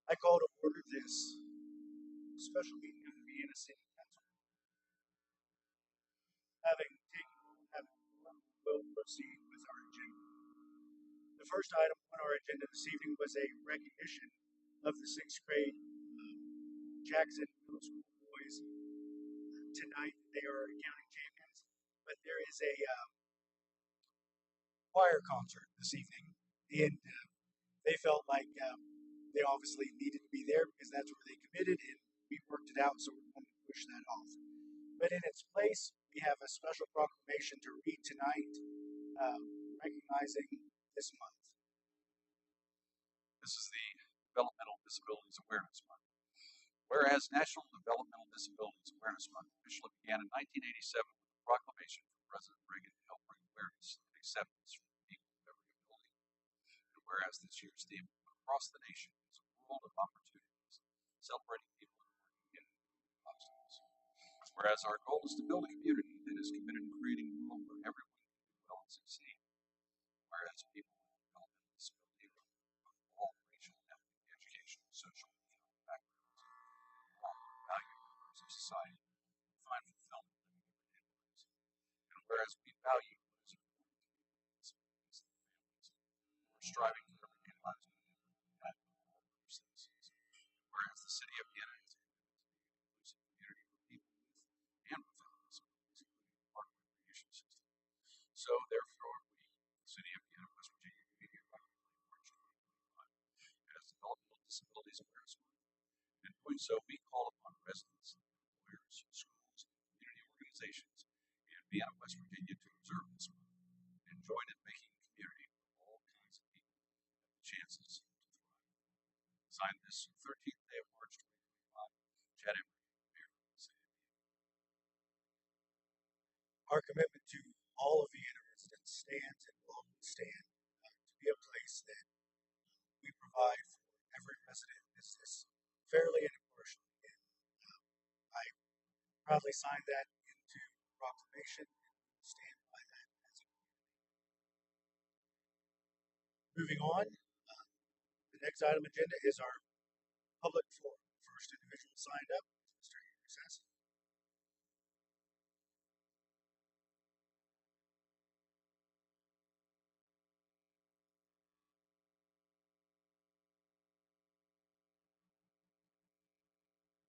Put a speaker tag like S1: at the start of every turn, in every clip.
S1: I call to order this special meeting of the Vienna City Council. Having taken having will proceed with our agenda. The first item on our agenda this evening was a recognition of the sixth grade Jackson Middle School boys. Tonight they are county champions, but there is a choir concert this evening, and they felt like they obviously needed to be there because that's where they committed, and we worked it out, so we're going to push that off. But in its place, we have a special proclamation to read tonight, recognizing this month.
S2: This is the Developmental Disabilities Awareness Month. Whereas National Developmental Disabilities Awareness Month officially began in 1987 with a proclamation from President Reagan to help bring awareness and acceptance for people with every ability. And whereas this year's theme across the nation is a world of opportunities, celebrating people who are working in obstacles. Whereas our goal is to build a community that is committed to creating a world where everyone can do well and succeed. Whereas people with developmental disability of all racial, ethnic, educational, social, and economic backgrounds all value members of society find fulfillment living everyday lives. And whereas we value what is important to people with disabilities and their families, we're striving for everyday lives to be impactful for all of our citizens. Whereas the city of Vienna is committed to being an inclusive community for people with and without disabilities, including a park and recreation system. So therefore, we, the city of Vienna, West Virginia, convene here by March 2025 as Developmental Disabilities Awareness Month. In doing so, we call upon residents, employers, schools, community organizations, and Vienna, West Virginia to observe this month and join in making a community where all kinds of people have the chances to thrive. Signed this 13th day of March 2025, Chad Emery, Mayor of the City of Vienna.
S1: Our commitment to all of Vienna residents stands and will always stand to be a place that we provide for every resident business fairly and impartially. And I proudly signed that into proclamation and will stand by that as a community. Moving on, the next item agenda is our public forum. First individual signed up is Mr. Henry Sasson.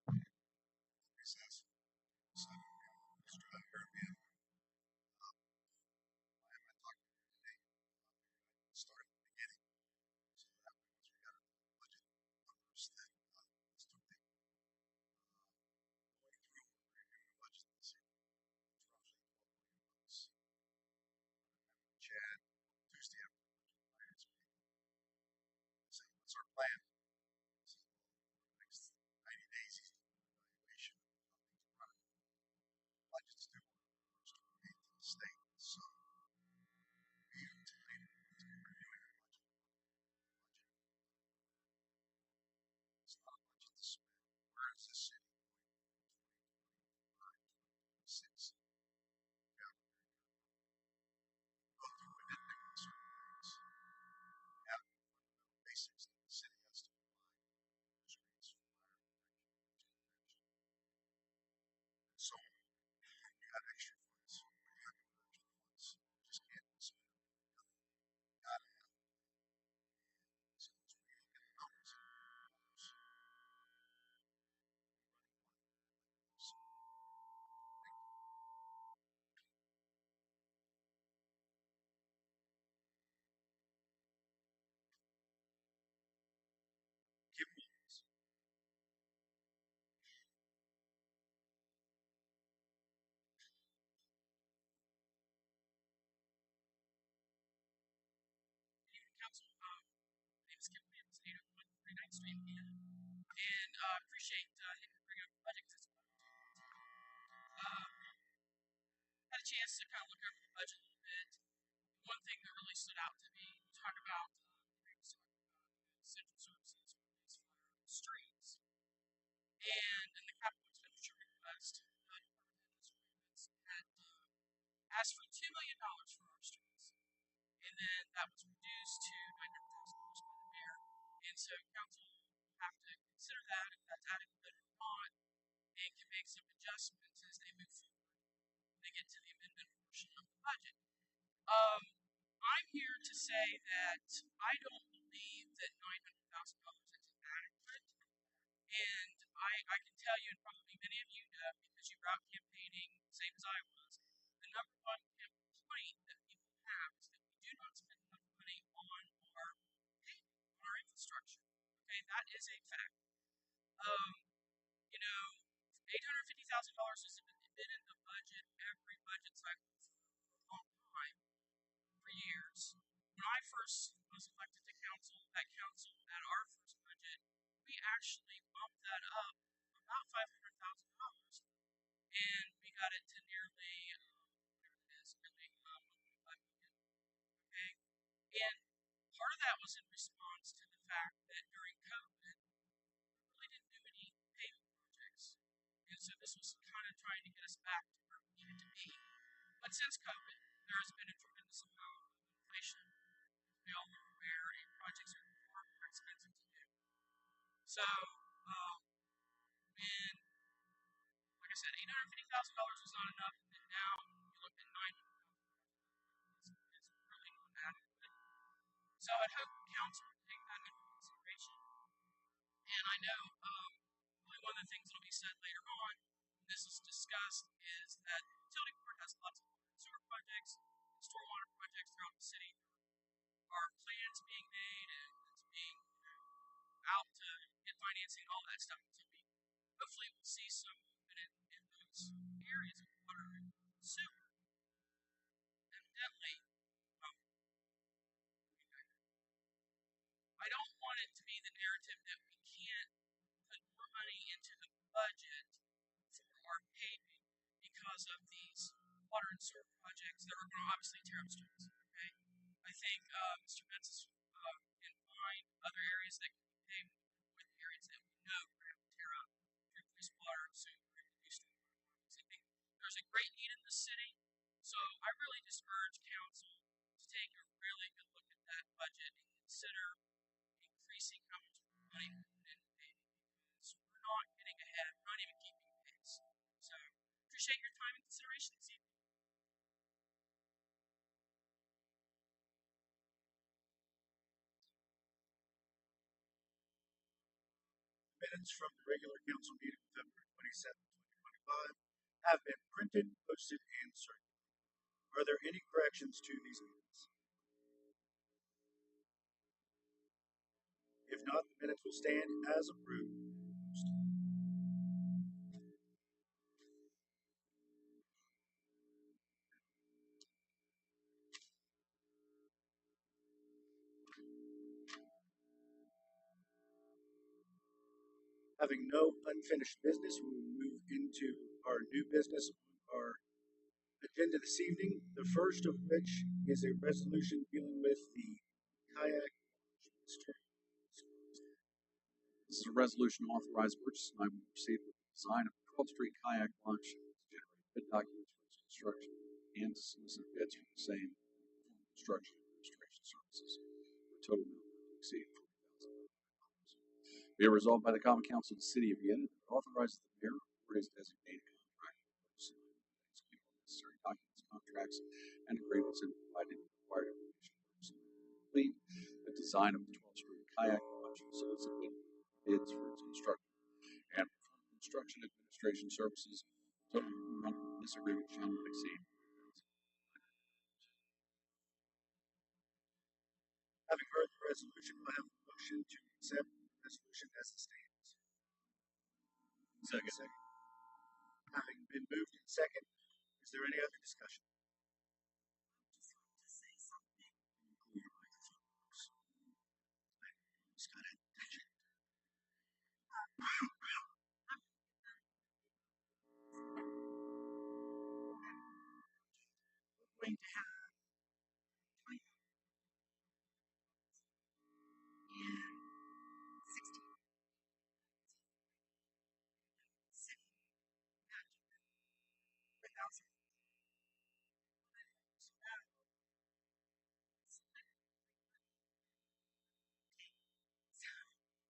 S1: Henry Sasson. So, Mr. Irvin, why am I talking to you today? Start at the beginning. So that way, once we got our budget numbers, then let's do it. Going through and reviewing the budget this year. It's roughly $12 million. I met with Chad Tuesday after the budget finance meeting. Saying, what's our plan? He says, well, for the next 90 days, he's doing an evaluation of how things are running. Budget's due on August 28th to the state. So we tonight are going to be reviewing the budget. It's not a budget to spend. Where is this city going in 2025, 2026? We have a very good go through and nitpick certain things. We have the fundamental basics that the city has to provide. Streets, fire protection, protection. And so on. We got extra funds. We have no extra funds. We just can't spend everything out. We gotta have it. And so as we look at the numbers and the goals, Kim Williams.
S3: Council. My name is Kim Williams, 801 39th Street, Vienna, and appreciate him bringing up the budget because it's had a chance to kind of look over the budget a little bit. One thing that really stood out to me, we talked about, Craig was talking about essential services, police, fire, streets, and in the capital expenditure request, the Department of Improvements had asked for $2 million for our streets, and then that was reduced to $900,000 by the mayor, and so council will have to adjustments as they move forward. They get to the amendment portion of the budget. Um, I'm here to say that I don't believe that $900,000 is adequate, and I can tell you, and probably many of you know, because you were out campaigning, same as I was, the number one complaint that people have is that we do not spend enough money on our paving, on our infrastructure. Okay, that is a fact. Um, you know, $850,000 has been in the budget every budget cycle for a long time, for years. When I first was elected to council, at our first budget, we actually bumped that up about $500,000, and we got it to nearly, whatever it is, nearly 1.5 million. Okay, and part of that was in response to the fact that during COVID, we really didn't do any paving projects, and so this was kind of trying to get us back to where we needed to be. But since COVID, there has been a tremendous amount of inflation. We all are aware, and projects are far more expensive to do. So, when, like I said, $850,000 was not enough, and now you look at $900,000 is really not adequate. So I hope council will take that into consideration. And I know really one of the things that will be said later on when this is discussed is that the utility board has lots of water and sewer projects, stormwater projects throughout the city. There are plans being made, and it's being out to get financing, all that stuff. So we hopefully will see some movement in those areas of water and sewer. Evidently, um, I don't want it to be the narrative that we can't put more money into the budget for our paving because of these water and sewer projects that are going to obviously tear up streets. Okay, I think Mr. Metz is in mind other areas that can be paved with areas that we know we're going to tear up to increase water and sewer and reduce stormwater projects. I think there's a great need in the city, so I really just urge council to take a really good look at that budget and consider increasing how much money we put into paving, because we're not getting ahead, we're not even keeping pace. So appreciate your time and consideration this evening.
S1: Minutes from the regular council meeting of February 27, 2025 have been printed, posted, and circulated. Are there any corrections to these minutes? If not, the minutes will stand as approved. Having no unfinished business, we will move into our new business on our agenda this evening. The first of which is a resolution dealing with the kayak launch.
S2: This is a resolution to authorize purchase, and I will proceed with the design of the 12th Street kayak launch to generate bid documents for its construction and to solicit bids for the same construction and administration services for a total amount not to exceed $40,000. Be it resolved by the Common Council of the City of Vienna that authorizes the mayor or his designated contractor to sign and execute all necessary documents, contracts, and agreements and provided required information for complete the design of the 12th Street kayak launch and solicit bids for its construction and perform construction administration services. Total amount of this agreement shall not exceed $40,000.
S1: Having heard the resolution, I have a motion to accept the resolution as it stands.
S2: Second.
S1: Having been moved in second, is there any other discussion?
S3: Just want to say something.
S1: Include your microphone, please. Just got it.
S3: We're going to have 20 and 60 city management without some. So now, it's like, okay, so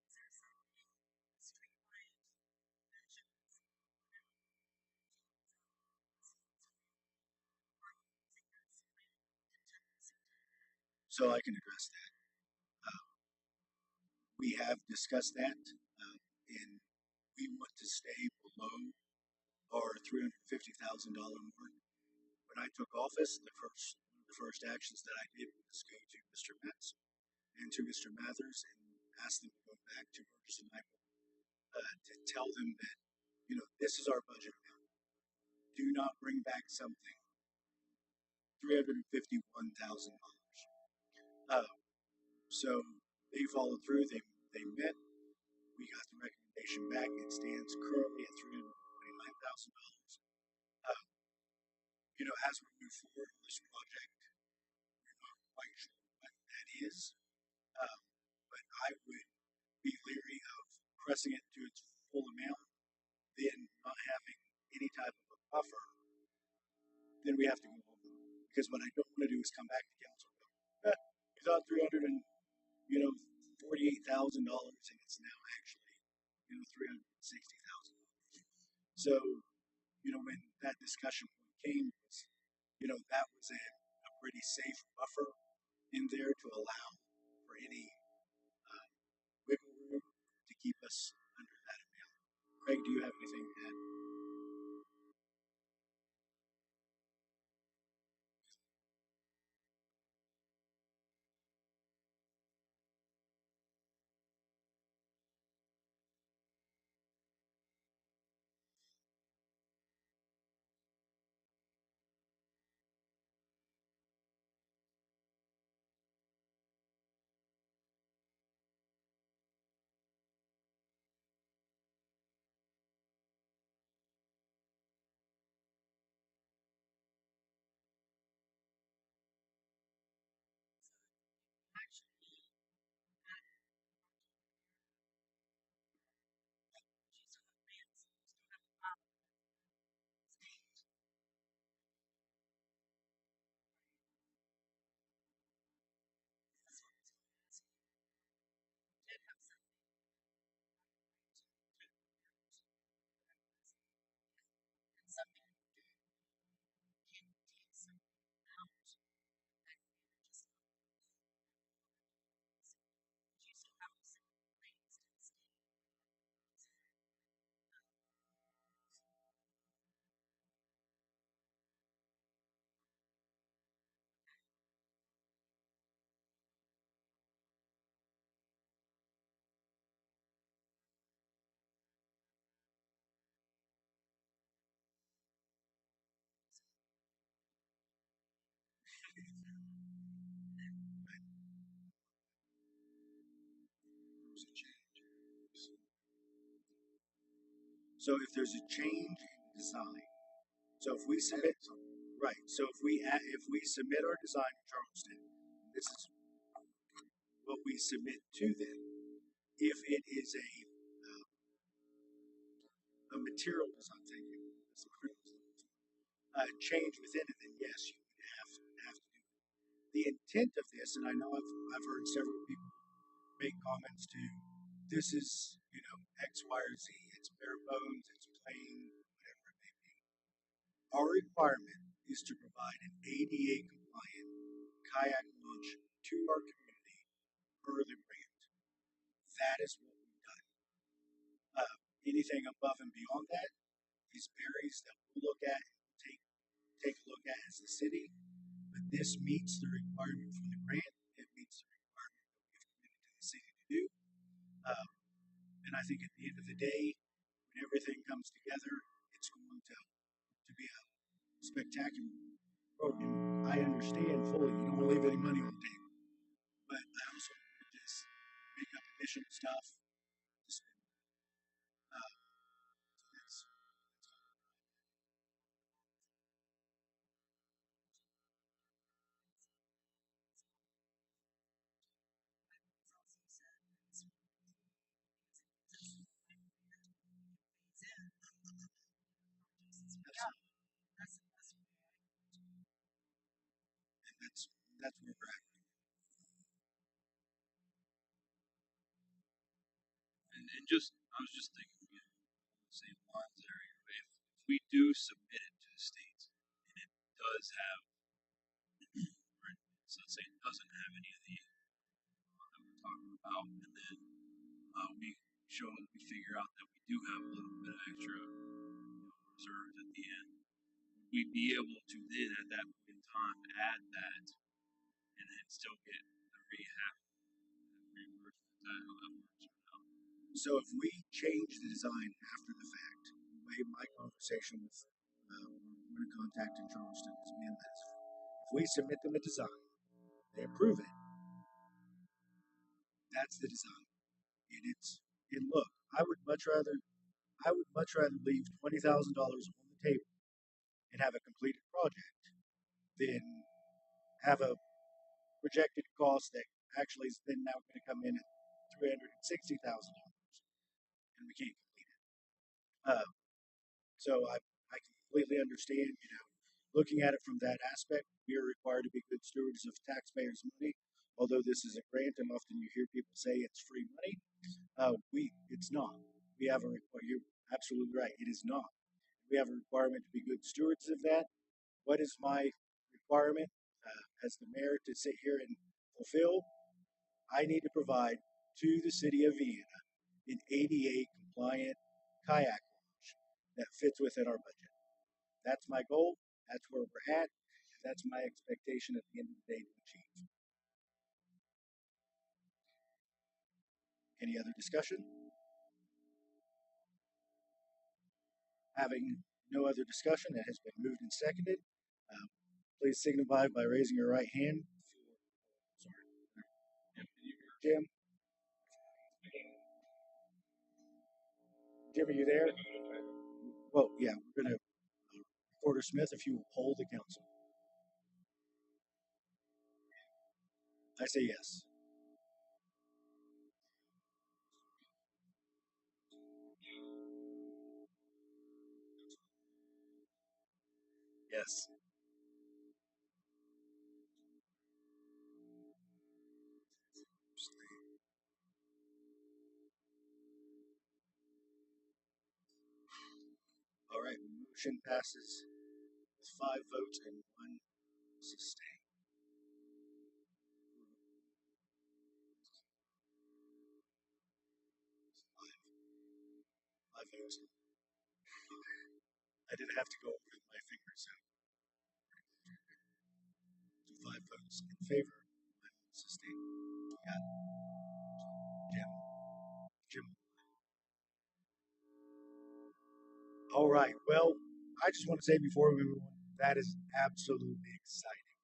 S3: is there something streetlight mentions?
S1: So I can address that. We have discussed that, and we want to stay below our $350,000 mark. When I took office, one of the first actions that I did was go to Mr. Metz and to Mr. Mathers and ask them to go back to Burgess and Michael to tell them that, this is our budget now. Do not bring back something $351,000. So they followed through. They met. We got the recommendation back. It stands currently at $329,000. Uh, as we move forward on this project, we're not quite sure what that is. Um, but I would be leery of pressing it to its full amount, then not having any type of a buffer. Then we have to go over. Because what I don't want to do is come back to council and go, you thought $48,000 and it's now actually, $360,000. So, when that discussion came, that was a pretty safe buffer in there to allow for any um, wiggle room to keep us under that amount. Craig, do you have anything to add? So if there's a change in design, so if we submit, right, so if we submit our design in Charleston, this is what we submit to them. If it is a material design, thank you, change within it, then yes, you would have to do it. The intent of this, and I know I've heard several people make comments to, this is X, Y, or Z. It's bare bones. It's plain, whatever it may be. Our requirement is to provide an ADA compliant kayak launch to our community per the grant. That is what we've done. Anything above and beyond that is berries that we'll look at and take a look at as a city. But this meets the requirement for the grant. It meets the requirement that we've committed to the city to do. And I think at the end of the day, when everything comes together, it's going to be a spectacular program. I understand fully you don't want to leave any money on the table, but I also want to just make up additional stuff to spend. So that's and that's where we're at.
S2: And just, I was just thinking, the same lines there. If we do submit it to the states and it does have, right, so let's say it doesn't have any
S4: talking about, and then we figure out that we do have a little bit of extra reserves at the end. We'd be able to then, at that point in time, add that and then still get the rehab reimbursement. How that works out.
S1: So if we change the design after the fact, the way my conversation with one of contact in Charleston has been that if we submit them a design, they approve it, that's the design. And look, I would much rather leave $20,000 on the table and have a completed project than have a projected cost that actually is then now going to come in at $360,000 and we can't complete it. Uh, so I completely understand, looking at it from that aspect, we are required to be good stewards of taxpayers' money. Although this is a grant, and often you hear people say it's free money, it's not. We have a you're absolutely right. It is not. We have a requirement to be good stewards of that. What is my requirement as the mayor to sit here and fulfill? I need to provide to the city of Vienna an ADA compliant kayak launch that fits within our budget. That's my goal. That's where we're at. That's my expectation at the end of the day to achieve. Any other discussion? Having no other discussion, that has been moved and seconded. Uh, please signify by raising your right hand. Sorry, Jim. Jim, are you there? Well, yeah, we're going to Recorder Smith, if you will poll the council. I say yes. Yes. All right, motion passes with 5 votes and 1 sustain. 5 votes. I didn't have to go over with my fingers. So 5 votes in favor, 1 sustain. Got Jim. Jim. All right. Well, I just want to say before we move on, that is absolutely exciting.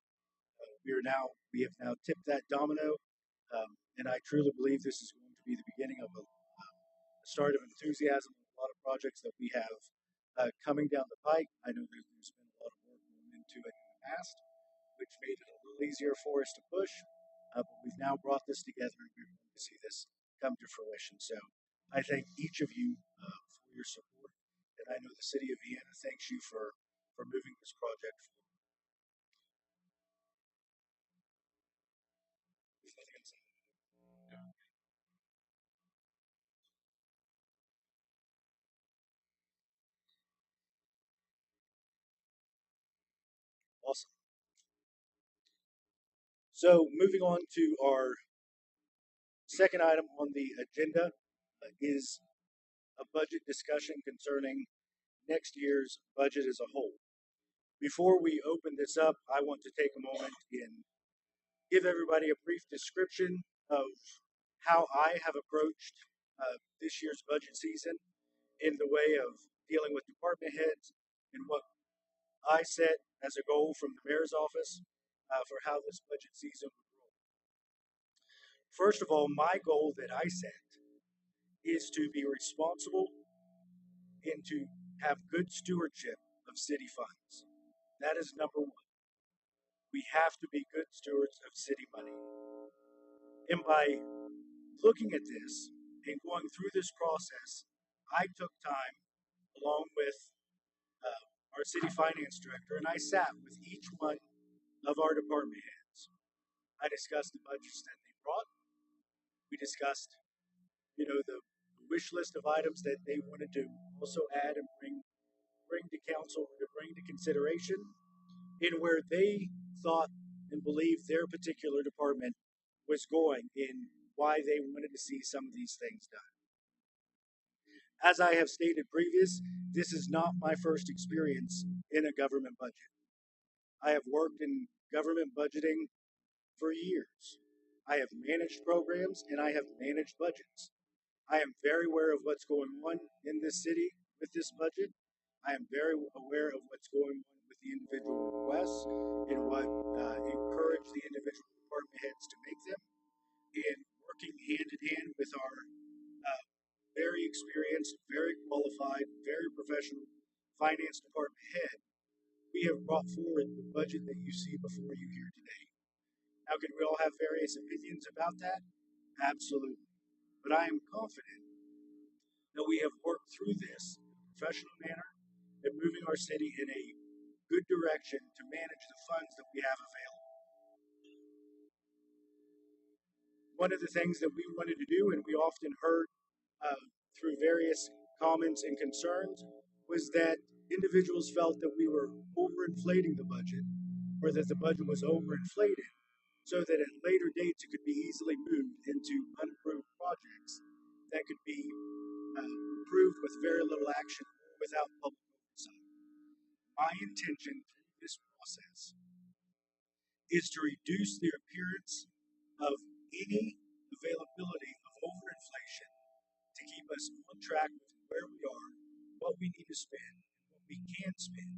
S1: We have now tipped that domino, and I truly believe this is going to be the beginning of a start of enthusiasm on a lot of projects that we have coming down the pike. I know there's been a lot of work going into it in the past, which made it a little easier for us to push. But we've now brought this together and we're going to see this come to fruition. So I thank each of you for your support, and I know the city of Vienna thanks you for moving this project forward. Awesome. So moving on to our second item on the agenda is a budget discussion concerning next year's budget as a whole. Before we open this up, I want to take a moment and give everybody a brief description of how I have approached this year's budget season in the way of dealing with department heads and what I set as a goal from the mayor's office for how this budget season would roll. First of all, my goal that I set is to be responsible and to have good stewardship of city funds. That is number one. We have to be good stewards of city money. And by looking at this and going through this process, I took time along with our city finance director and I sat with each one of our department heads. I discussed the budgets that they brought. We discussed, the wish list of items that they wanted to also add and bring to council, to bring to consideration, in where they thought and believed their particular department was going in why they wanted to see some of these things done. As I have stated previous, this is not my first experience in a government budget. I have worked in government budgeting for years. I have managed programs and I have managed budgets. I am very aware of what's going on in this city with this budget. I am very aware of what's going on with the individual requests and what encourage the individual department heads to make them. And working hand in hand with our very experienced, very qualified, very professional finance department head, we have brought forward the budget that you see before you here today. Now, can we all have various opinions about that? Absolutely. But I am confident that we have worked through this in a professional manner and moving our city in a good direction to manage the funds that we have available. One of the things that we wanted to do, and we often heard through various comments and concerns, was that individuals felt that we were overinflating the budget or that the budget was overinflated so that at later dates it could be easily moved into unapproved projects that could be approved with very little action without public oversight. My intention through this process is to reduce the appearance of any availability of overinflation to keep us on track with where we are, what we need to spend, and what we can spend.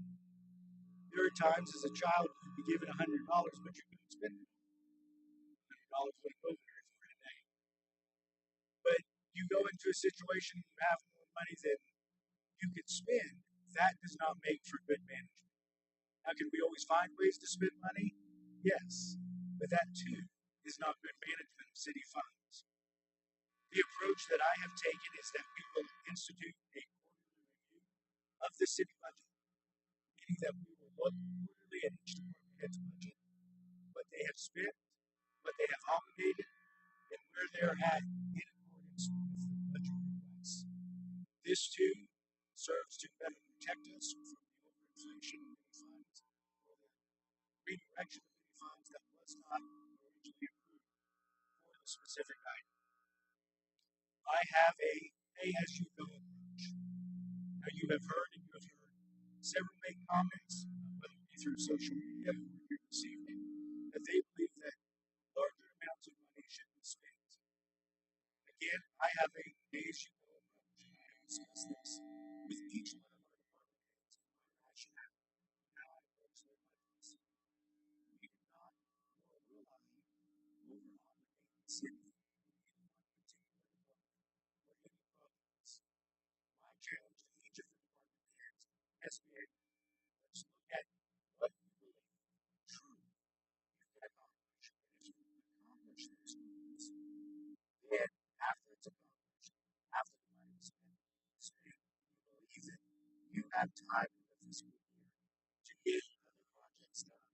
S1: There are times as a child you'd be given $100, but you couldn't spend it. $100 wouldn't go there for a day. But you go into a situation and you have more money than you can spend, that does not make for good management. Now, can we always find ways to spend money? Yes. But that too is not good management of city funds. The approach that I have taken is that we will institute a quarterly review of the city budget, meaning that we will look quarterly at each department head's budget, what they have spent, what they have obligated, and where they're at in accordance with the budget requests. This too serves to better protect us from the overinflation of many funds or the redirection of many funds that was not originally approved for the specific item. I have a pay-as-you-go approach. Now, you have heard several make comments, whether it be through social media or here this evening, that they believe that larger amounts of money should be spent. Again, I have a pay-as-you-go approach. I have discussed this with each one of our department heads and my rationale and how I approach their budgets. We do not, nor will I, over-obligate the city in any one particular department or any province. My challenge to each of the department heads has been, let's look at what you believe truly you can accomplish. And if you accomplish those goals, then after it's accomplished, after the money is spent, you believe that you have time in the fiscal year to get other projects done,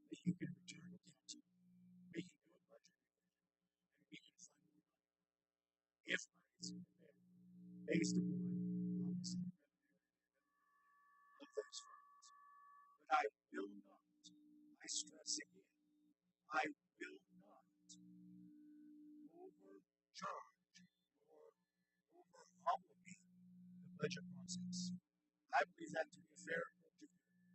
S1: that you can return to council, we can do a budget revision, and we can fund more money. If money is there, based upon obviously the revenue of those funds. But I will not, I stress again, I will not overcharge or over-obligate the budget process. I believe that to be a fair approach of doing it.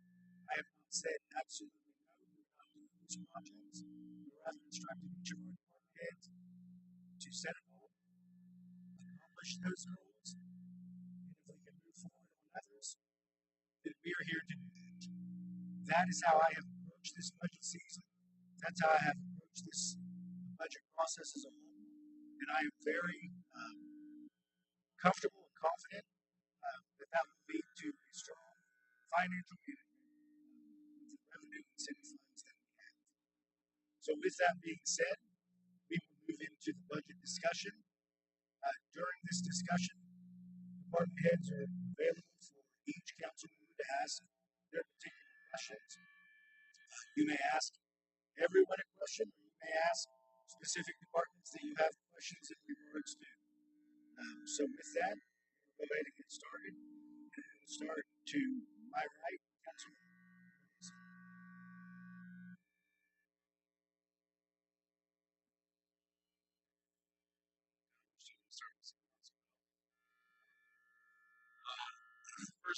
S1: I have not said absolutely no, we're not doing these projects. We're rather instructing each of our department heads to set a goal, accomplish those goals, and if we can move forward on others, then we are here to do that. That is how I have approached this budget season. That's how I have approached this budget process as a whole. And I am very comfortable and confident that that will lead to a strong financial management of the revenue and city funds that we have. So, with that being said, we will move into the budget discussion. During this discussion, department heads are available for each council member to ask their particular questions. You may ask everyone a question, or you may ask specific departments that you have questions in regards to. So with that, we'll go ahead and get started. And we'll start to my right, Councilman.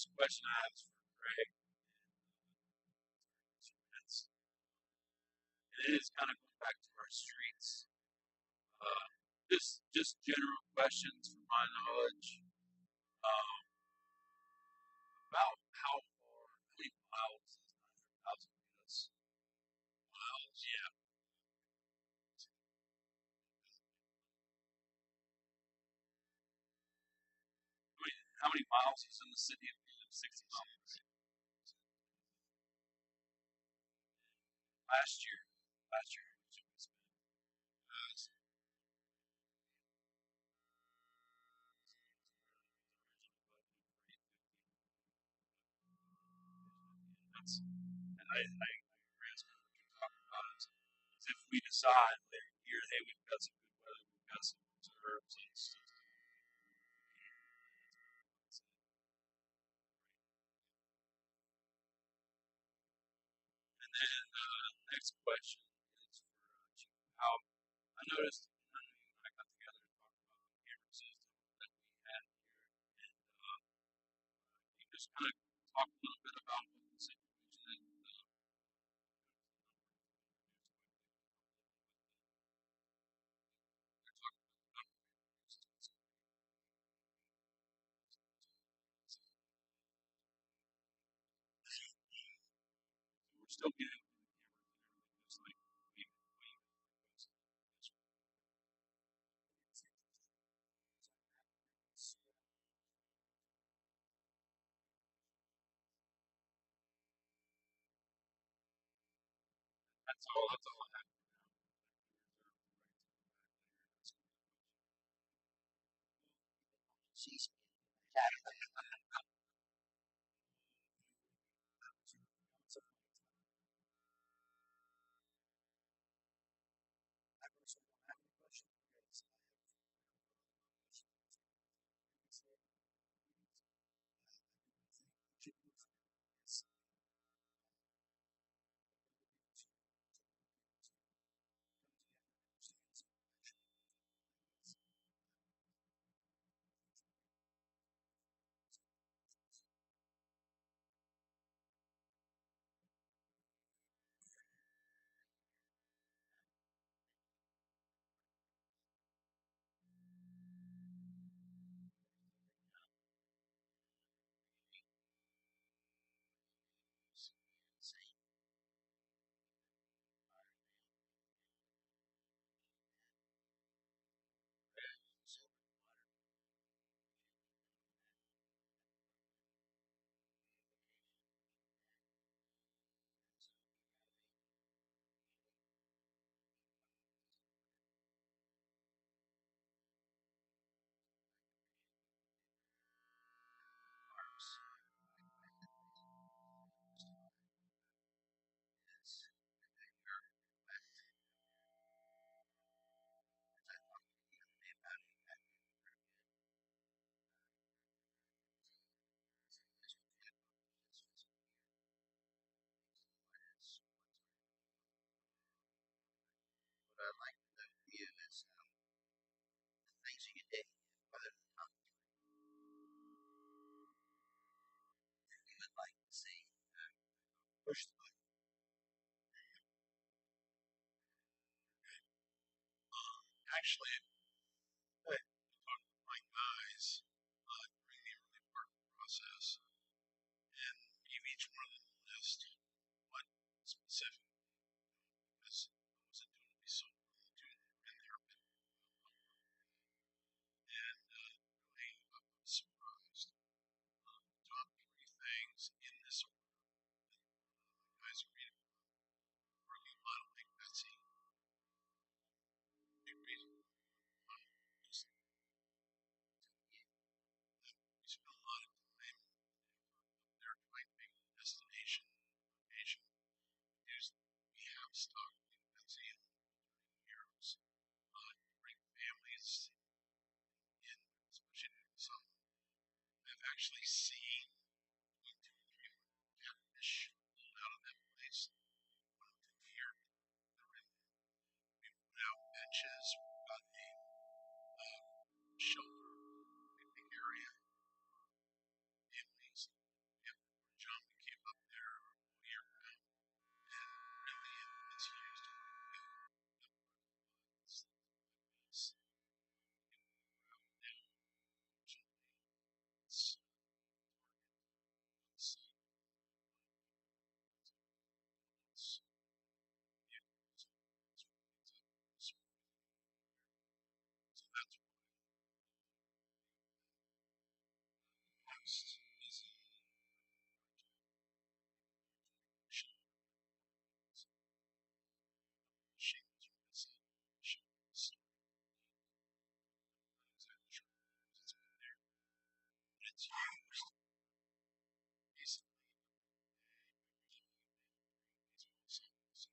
S4: first question I have is for Greg. And it is kind of going back to our streets. Uh, just general questions from my knowledge. About how far, how many miles is 900,000 minutes? Miles, yeah. How many miles is in the city of Vienna? 60 miles. Last year, how much did we spend? That's, and I agree with what you're talking about is if we decide later in the year, hey, we've got some good weather, we've got some reserves, and then next question is for Chief Powell. I noticed when you and I got together to talk about the camera system that we had here, and you just kind of talk a little bit about what the situation is. So we're still getting just like we requested. That's all I have for now.
S1: I personally don't have any question because I have previously. I do think is what I'd like to know from you is things that you did, whether or not you would like to see push the button. Actually, I talked with my guys during the early part of the process and gave each one of them a list what specific because I wasn't doing it so doing it in there, and really I was surprised. Top three things in this order. The guys are reading working a lot of like Betsy. Big reason just we spent a lot of time up there trying to make a destination location. We have stock in Betsy and heroes. Bring families in, especially in the summer. I've actually seen 2 or 3 catfish pulled out of that place. One to deer. We put out benches. We've got a shelter, picnic area, families. Next is a shingles are missing. Shingles not exactly sure it's been there. But it's used basically baseball softball season.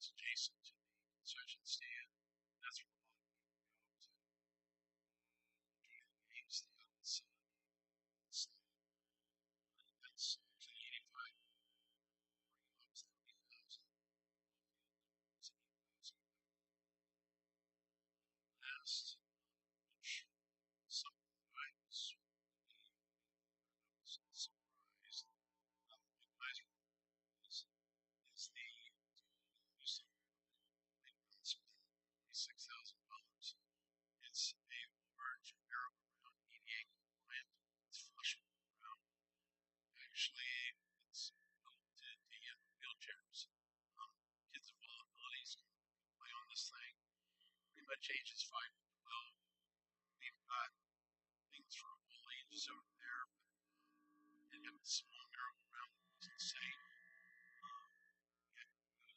S1: It's adjacent to the concession stand. That's where a lot of people go to enjoy the games. They have this stand. That's usually 85 pre-ops, 30,000. It's 8,000 last, which sometimes I was surprised. Advising is the use of big guns within $26,000. It's a large merry-go-round, ADA compliant. It's flush with the ground. Actually, it's built to wheelchairs. Kids of all abilities can play on this thing. Pretty much ages 5 to 12. We've got things for all ages over there. And have a small merry-go-round that was insane. We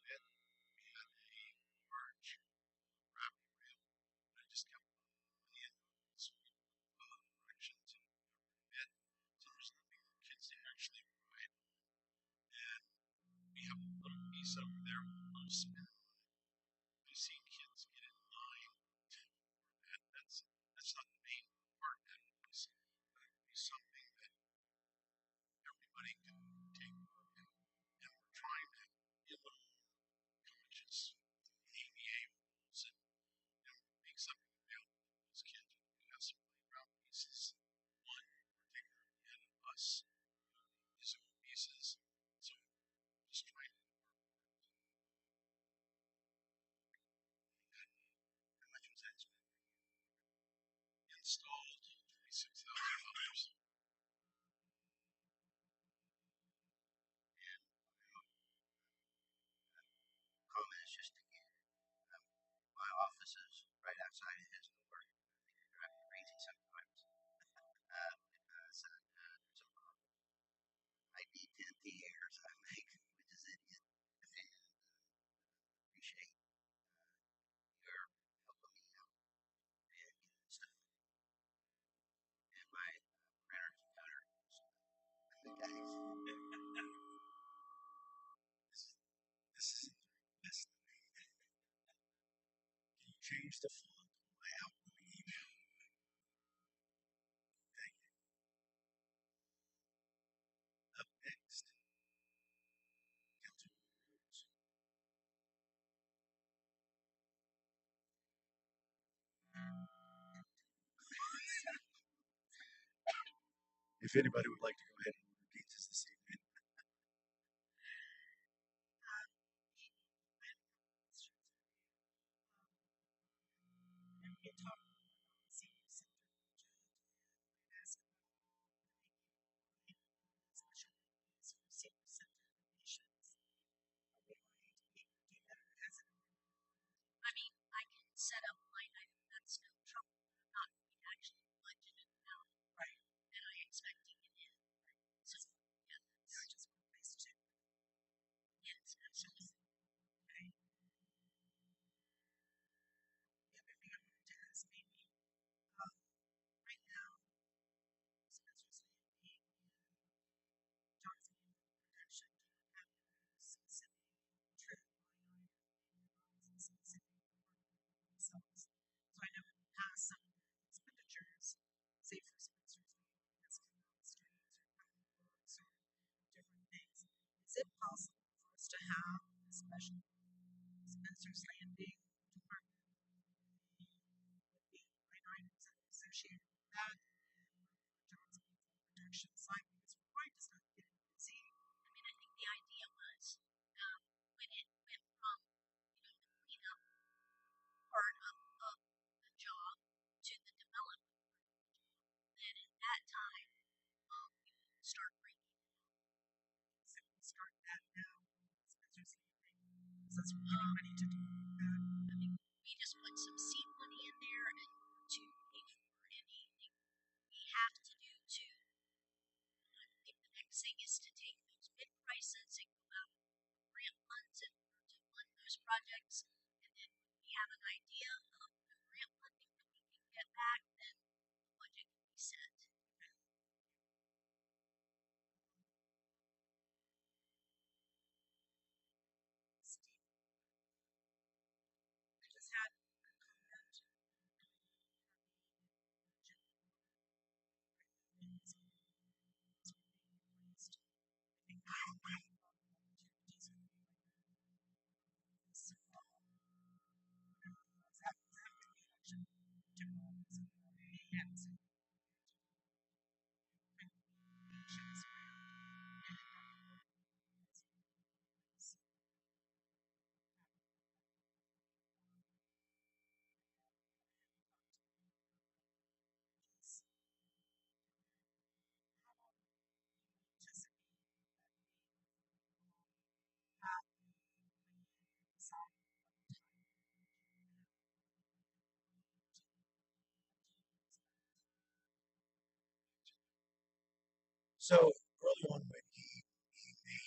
S1: had a large gravity rail that I just kept money in so we could directions and got rid of it. So there's nothing for kids to actually ride on. And we have a little piece over there with a little spin on it. I've seen kids get in line for that. That's not the main part of that piece, but it would be something that everybody can take part in. And we're trying to be a little more conscious of the ABA rules and make something available to those kids. We have some playground pieces. One in particular ahead of us is old pieces. So just trying to do our part to getting that. How much was that spent by you? Installed $26,000. And comments just again. My office is right outside of his door. It drives me crazy sometimes because there's a lot of ID 10T errors I make, which is idiot. And appreciate your helping me out and getting stuff. And my printer cutter. Guys. This isn't very best. Can you change the font on my outgoing email? Thank you. Up next, Councilman Rhodes. If anybody would like to go ahead and order pizzas this evening.
S3: And we had talked about the senior center budget, and I asked about making special needs for senior center donations. Are we going to be able to do that as an
S5: I mean, I can set up line item, that's no trouble, but I'm not going to actually budget it out.
S3: right?
S5: And I expecting it in. So, yeah,
S3: That's just one place to.
S5: yes, absolutely.
S3: Okay. The other thing I wanted to ask maybe, right now, Spencer's Landing and Johnson Production do not have a specific trip line item in your specific department themselves. So I know in the past some of the expenditures, say for Spencer's Landing, has come out streets or county books or different things. Is it possible for us to have a special Spencer's Landing department with the line items that are associated with that Johnson Production site because we're going to start getting busy.
S5: I mean, I think the idea was when it went from, the cleanup part of the job to the development part of the job, then at that time, you would start bringing it out.
S3: So we start that now, Spencer's Landing, because that's what we're getting ready to do with that.
S5: I mean, we just put some seed money in there in order to pay for anything we have to do to projects, and then when we have an idea of the grant funding that we can get back, then the budget can be set.
S3: Steve, I just had a comment
S1: So early on when he made the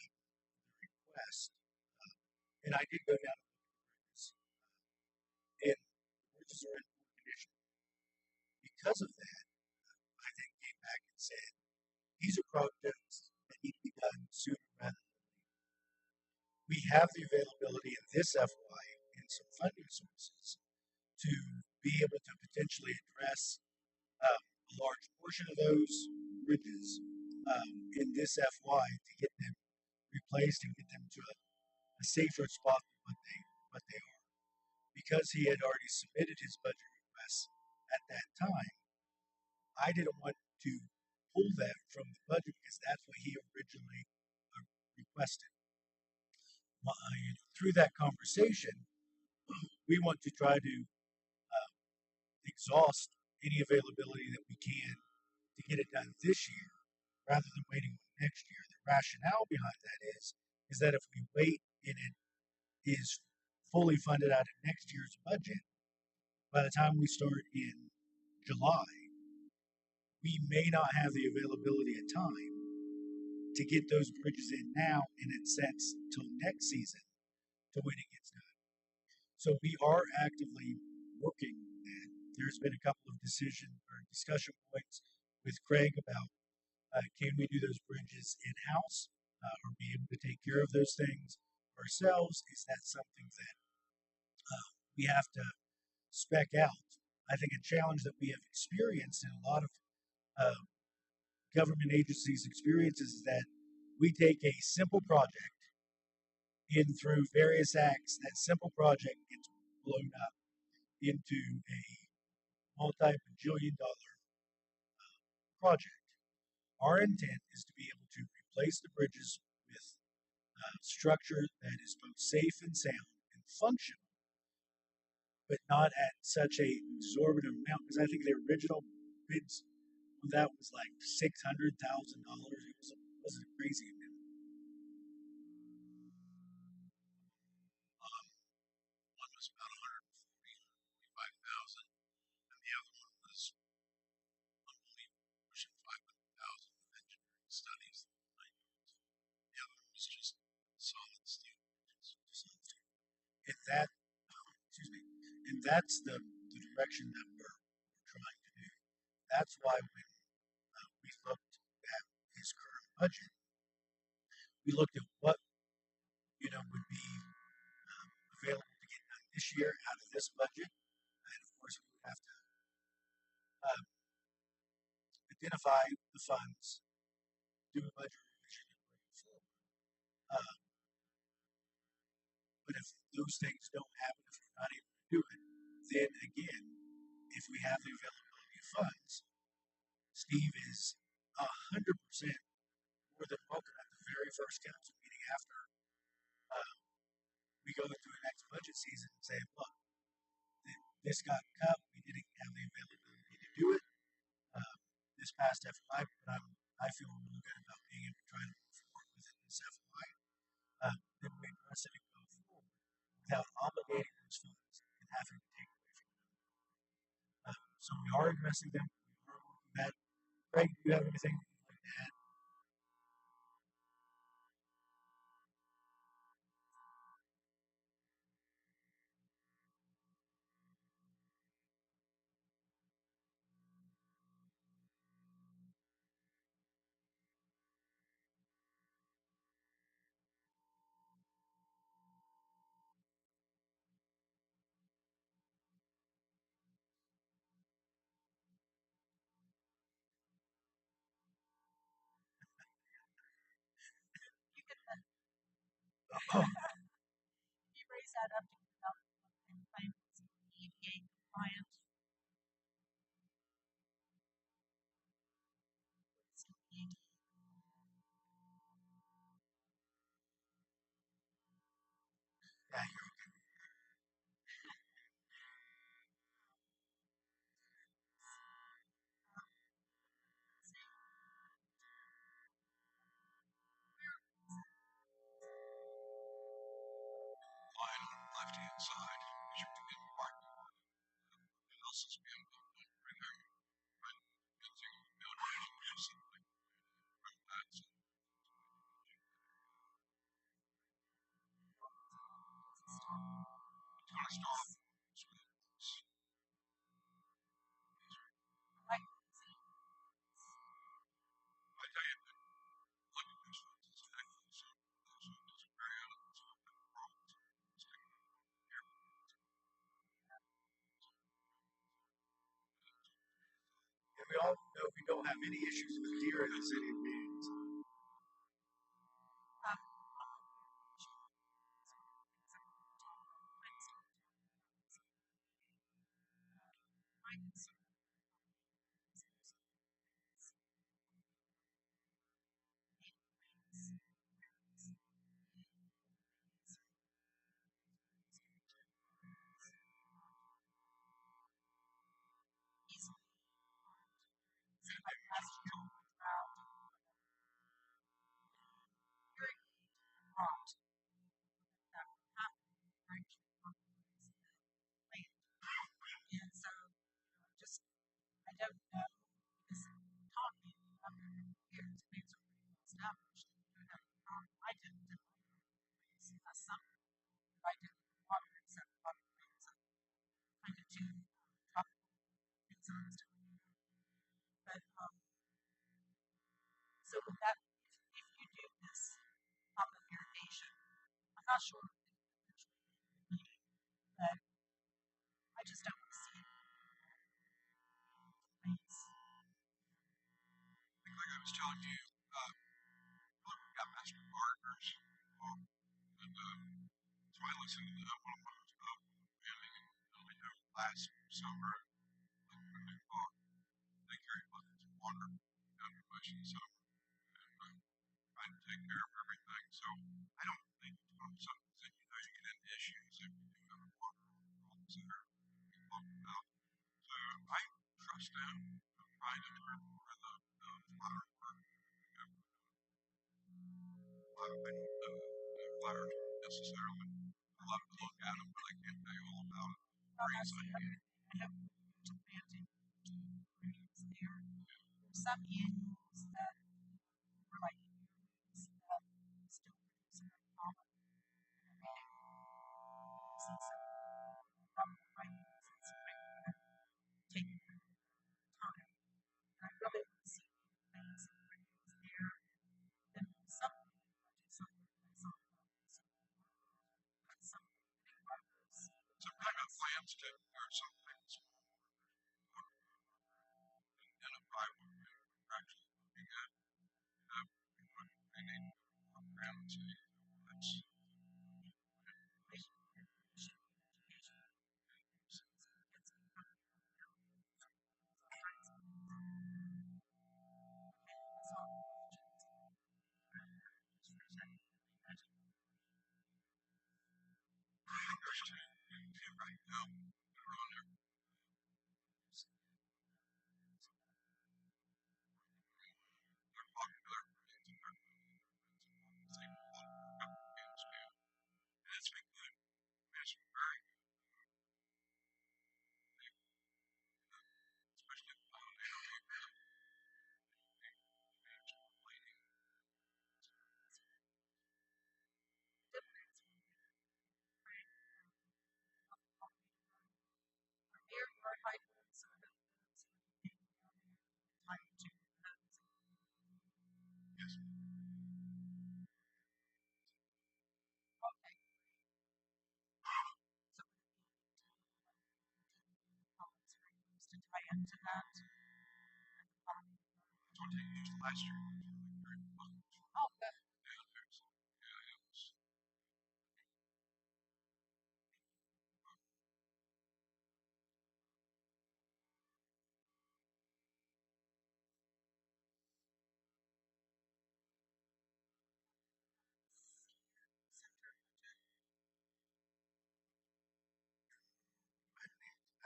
S1: request, and I did go down and look at the bridges, and the bridges are in poor condition. Because of that, I then came back and said, these are projects that need to be done sooner rather than later. We have the availability in this FY and some funding sources to be able to potentially address a large portion of those bridges in this FY to get them replaced and get them to a safer spot than what they are. Because he had already submitted his budget request at that time, I didn't want to pull that from the budget because that's what he originally requested. Through that conversation, we want to try to exhaust any availability that we can to get it done this year rather than waiting next year. The rationale behind that is that if we wait and it is fully funded out of next year's budget, by the time we start in July, we may not have the availability of time to get those bridges in now, and it sets till next season to when it gets done. So we are actively working, and there's been a couple of discussion points with Craig about can we do those bridges in house or be able to take care of those things ourselves? Is that something that we have to spec out? I think a challenge that we have experienced in a lot of uh, government agencies' experiences is that we take a simple project in through various acts. That simple project gets blown up into a multi-bajillion dollar project. Our intent is to be able to replace the bridges with structure that is both safe and sound and functional, but not at such a exorbitant amount. Because I think the original bids on that was like $600,000. It was a crazy amount. One was about 145,000, and the other one was unbelievable, pushing 500,000 with engineering studies. The other one was just solid steel. And that, excuse me, and that's the direction that we're trying to do. That's why when we looked at his current budget, we looked at what would be available to get done this year out of this budget, and of course we would have to um, identify the funds, do a budget revision, and bring it forward. Um, but if those things don't happen, if we're not able to do it, then again, if we have the availability of funds, Steve is 100% more than welcome at the very first council meeting after uh, we go into the next budget season and say, look, this got cut. We didn't have the availability to do it this past FY, but I feel really good about being able to try to move forward with it this FY. Then we address it and go forward without obligating those funds and having to take away from them. So we are addressing them. We are working that. Craig, do you have anything you'd like to add?
S5: You raise that up to about EPA compliant.
S1: Yeah, you're okay.
S2: Line on the left-hand side as you begin the parking lot. The house is being built right there. Right, using building using like that's it's gonna stop.
S5: Right.
S2: I tell you, look at this one. It's actually so it's very out of this one.
S1: And we all know we don't have any issues with deer in the city of Phoenix.
S5: And so, just I don't know because talking years things are pretty well established. I didn't do some I did water except water things kind of too tropical things on stuff. But so with that, if you do this pop up irrigation, I'm not sure if it's eventually, but I just don't see it. Please.
S2: Like I was telling you, look, we got master gardeners, and so I listened to them when I was and last summer. Like when they talk, they carry buckets of water down the bush in the summer and trying to take care of everything. So I don't think it's going to be something that you get into issues if you do have water problems that are being talked about. So I trust them. I'm trying to learn more of the flower work. I don't know the flowers necessarily. I love to look at them, but I can't tell you all about it. Trees, I can.
S5: I have planting trees there. There's some annuals that were like yearlings that still produce enough pollen every day. See some rubber vines and some taking time. And I really want to see things and things there. Then some I do something myself. But some big markers.
S2: Some kind of plans to or something identify what we're actually looking at. We need programs and that's there's two right now that are on there. They're popular and they a lot of Republicans do. And it's been good. It's been very good, especially the pollinator complaining.
S5: Here are hybrids or hybrids type 2
S2: Yes.
S5: okay. So to tie into that.
S2: That's what they used last year.
S5: Oh, good.
S2: Down there. So, yeah, it was.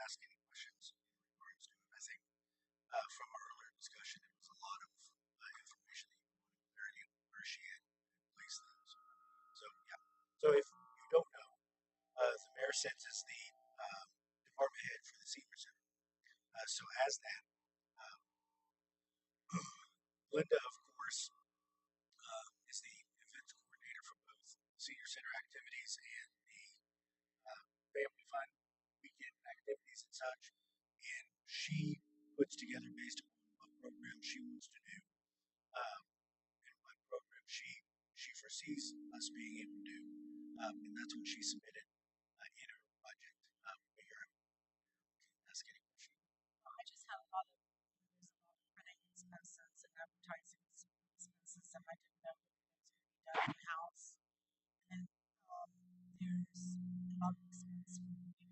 S1: ask any questions in regards to it. I think from our earlier discussion, there was a lot of information that you wanted where she had placed things. So yeah. So if you don't know, the mayor sits as the department head for the senior center. So as that, um, Linda, of course, is the events coordinator for both senior center activities and the family fun weekend activities and such. And she puts together based on what program she wants to do um, and what program she foresees us being able to do. And that's what she submitted in her budget. Mayor, ask any question.
S5: Well, I just have a lot of, there's a lot of printing expenses and advertising expenses that I didn't know that was going to be done in house. And there's a lot of expense.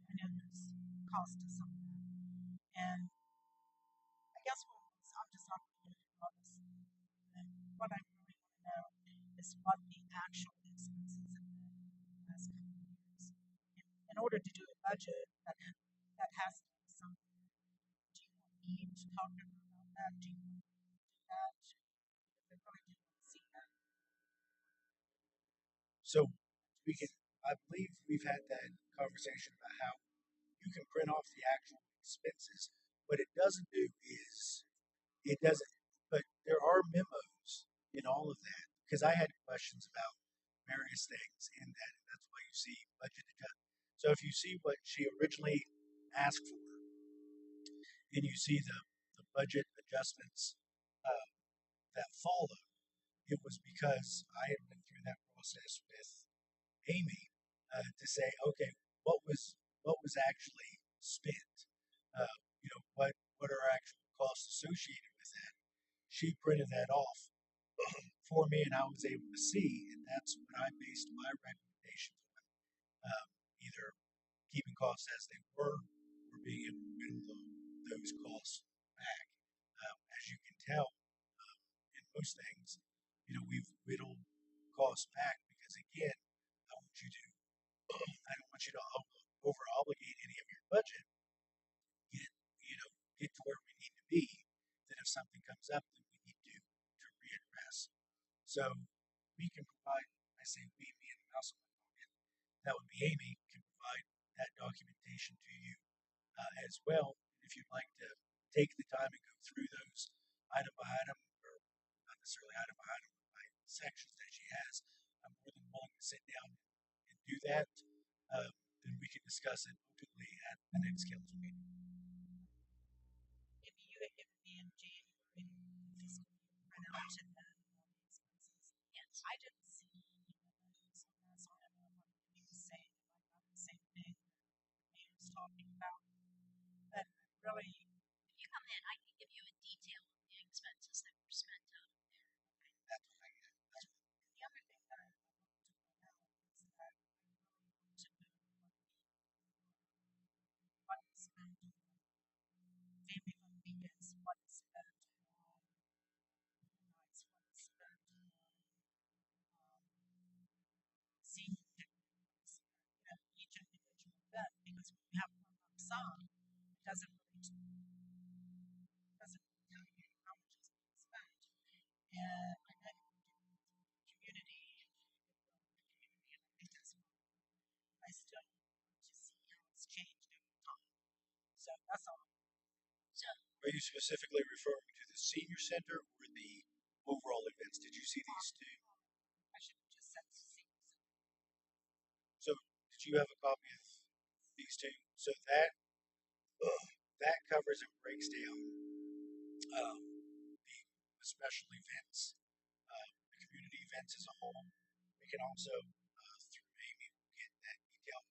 S5: I know there's cost to some of that. And I guess I'm just not really good at this. And what I really want to know is what the actual expenses have been in the last couple of years. In order to do a budget, that has to be something. Do you want me to talk to her about that? Do you want to do that? Because I really do want to see that.
S1: So we can, I believe we've had that conversation about how you can print off the actual expenses. What it doesn't do is it doesn't, but there are memos in all of that because I had questions about various things in that, and that's why you see budget adjustment. So if you see what she originally asked for, and you see the budget adjustments uh, that follow, it was because I had been through that process with Amy to say, okay, what was actually spent, what are actual costs associated with that. She printed that off for me, and I was able to see, and that's what I based my recommendations on. Either keeping costs as they were, or being able to whittle those costs back. As you can tell, in most things, we've whittled costs back because again, I want you to I don't want you to over obligate any of your budget. Get get to where we need to be. Then if something comes up, then we need to readdress. So we can provide. I say we, me, and also that would be Amy can provide that documentation to you as well. If you'd like to take the time and go through those item by item, or not necessarily item by item, but by sections that she has, I'm more than willing to sit down and do that. Then we can discuss it openly at the next council meeting.
S5: Maybe you had given me in January fiscal year printout and then all the expenses. Yes. I didn't see any memos on that, so I don't know what he was saying. It might not be the same thing that the mayor's talking about. But really, if you come in, I can give you a detail of the expenses that were spent out of there.
S1: That's what I get. That's what
S5: The other thing that I want to point out is that I really want to know what is spent on family fun weekends, what is spent on nights, what is spent on senior picnics, each individual event, because when you have one lump sum, it doesn't really tell you how much is being spent. And I know you do community and you do the community, and I think that's fine. I still want to see how it's changed over time. So that's all. So
S1: Are you specifically referring to the senior center or the overall events? Did you see these two?
S5: I should have just said senior center.
S1: So did you have a copy of these two? So that covers and breaks down the special events, the community events as a whole. We can also, through Amy, we'll get that detail,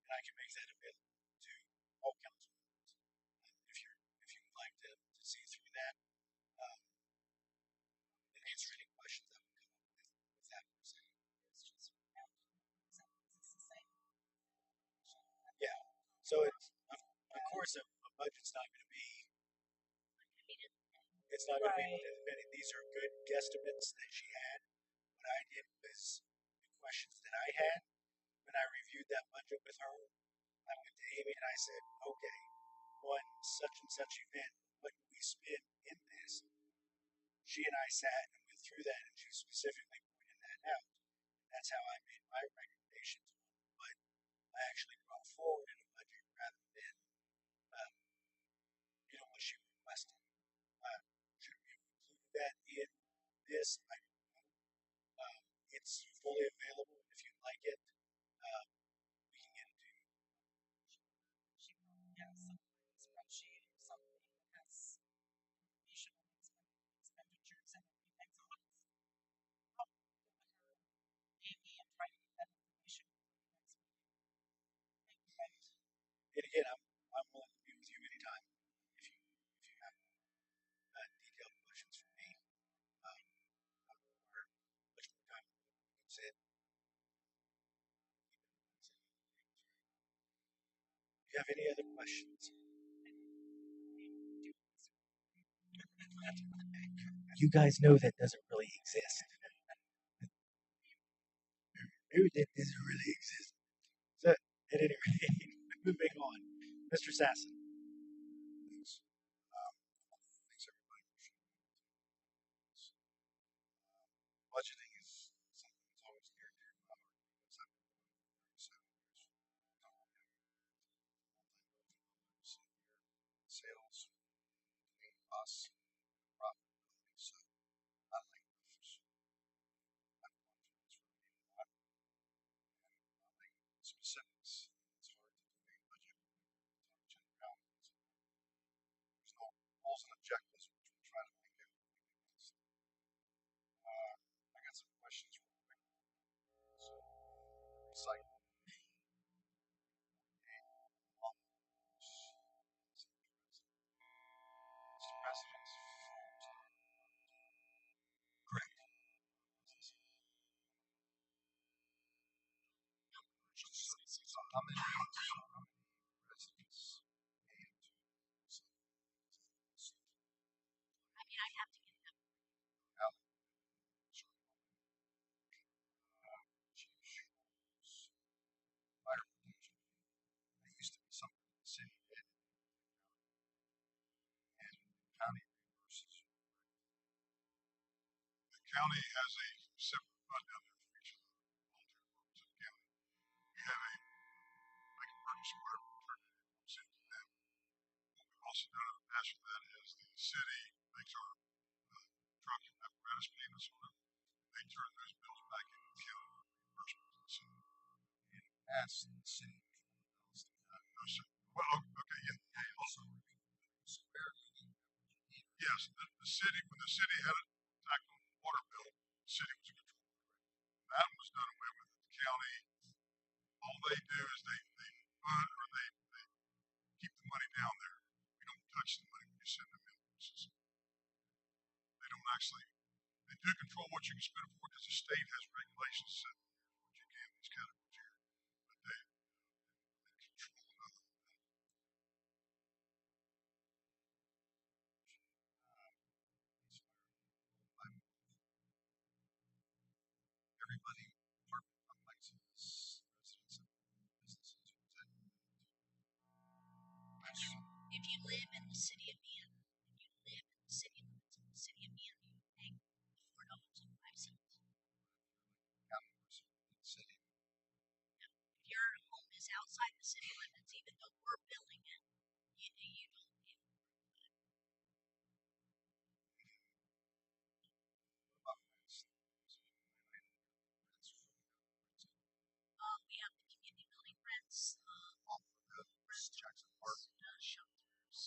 S1: and I can make that available to all council members if you would like to see through that um, and answer any questions that would come up with that per se.
S5: It's just round numbers and it's the same.
S1: Yeah. So of course a budget's not going to be it's not going to be
S5: Right.
S1: within these are good guesstimates that she had. What I did was the questions that I had when I reviewed that budget with her. I went to Amy and I said, okay, on such and such event, what do we spend in this? She and I sat and went through that, and she specifically pointed that out. That's how I made my recommendations on what I actually brought forward in a budget rather than, um, what she requested. Should we have included that in this? I don't know. It's fully available. If you like it, we can get it to you.
S3: She probably has some spreadsheet or something that has information on expenditures and everything. So I'll get with her, Amy, and try to get that information for you next week. Thank you, right?
S1: And again, I'm willing to meet with you anytime if you have detailed questions for me. Or much more time we can sit. Do you have any other questions? You guys know that doesn't really exist. Maybe that doesn't really exist. So, at any rate, moving on. Mr. Sasson.
S2: Thanks. Thanks everybody for showing up. Budgeting is something that's always near and dear to my heart because I've been doing it for 37 years. Multi-million-dollar sales between us and profitability. So I like numbers. I don't want to transfer any of that. And I like specifics. It's hard to do a budget when we talk generalities. There's no goals and objectives, which we try to make it. I got some questions real quick. So, recycling. President's full-time. Correct. So how many residents pay to
S5: I mean, I have to get it up.
S2: Chief Schools, fire protection? There used to be something in the city did, and the county reimburses.
S6: The county has a separate fund down there for each of the volunteer departments in the county. We have like emergency fire protection that comes into them. What we've also done in the past with that is the city makes our truck and apparatus payments on it. They turn those bills back into the county for reimbursement to the city.
S2: And ask the city for
S6: No, sir. Well, okay, yeah.
S2: they also squarely.
S6: Yes, the city, when the city had an attack on the water bill, the city was in control. That was done away with. The county, all they do is they fund or they keep the money down there. We don't touch the money when you send them invoices. They don't actually, they do control what you can spend it for because the state has regulations set what you can in these categories here. But they control another.
S2: Everybody, apartment complexes, residents and businesses use it.
S5: If you live in the city of Vienna, and you live in the city limits of the city of Vienna, you pay $4.05.
S2: County versus the city.
S5: If your home is outside the city limits, even though we're billing it, you don't pay for it.
S2: About this.
S5: We have the community building rents,
S2: Off of the Jackson Park.
S5: shelters.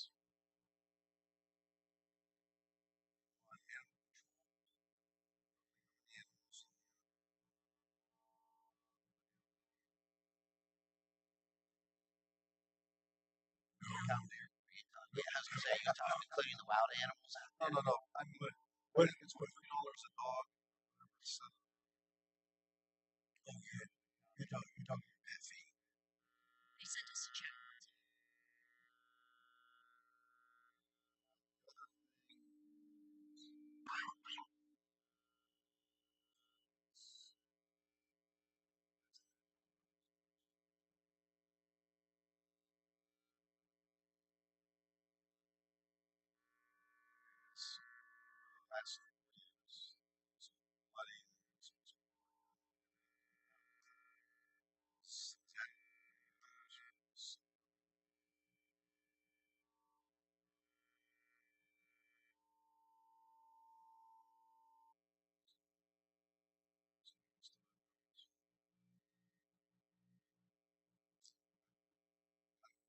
S2: On animal control. Animals.
S7: Down there. Yeah, I was gonna say, you're talking including the wild animals out
S2: No,
S7: there.
S2: no, no. I mean, what if it's $3 a dog? Whatever it's,
S1: Oh, you're talking pet fee.
S5: They sent us a check.
S1: that's money.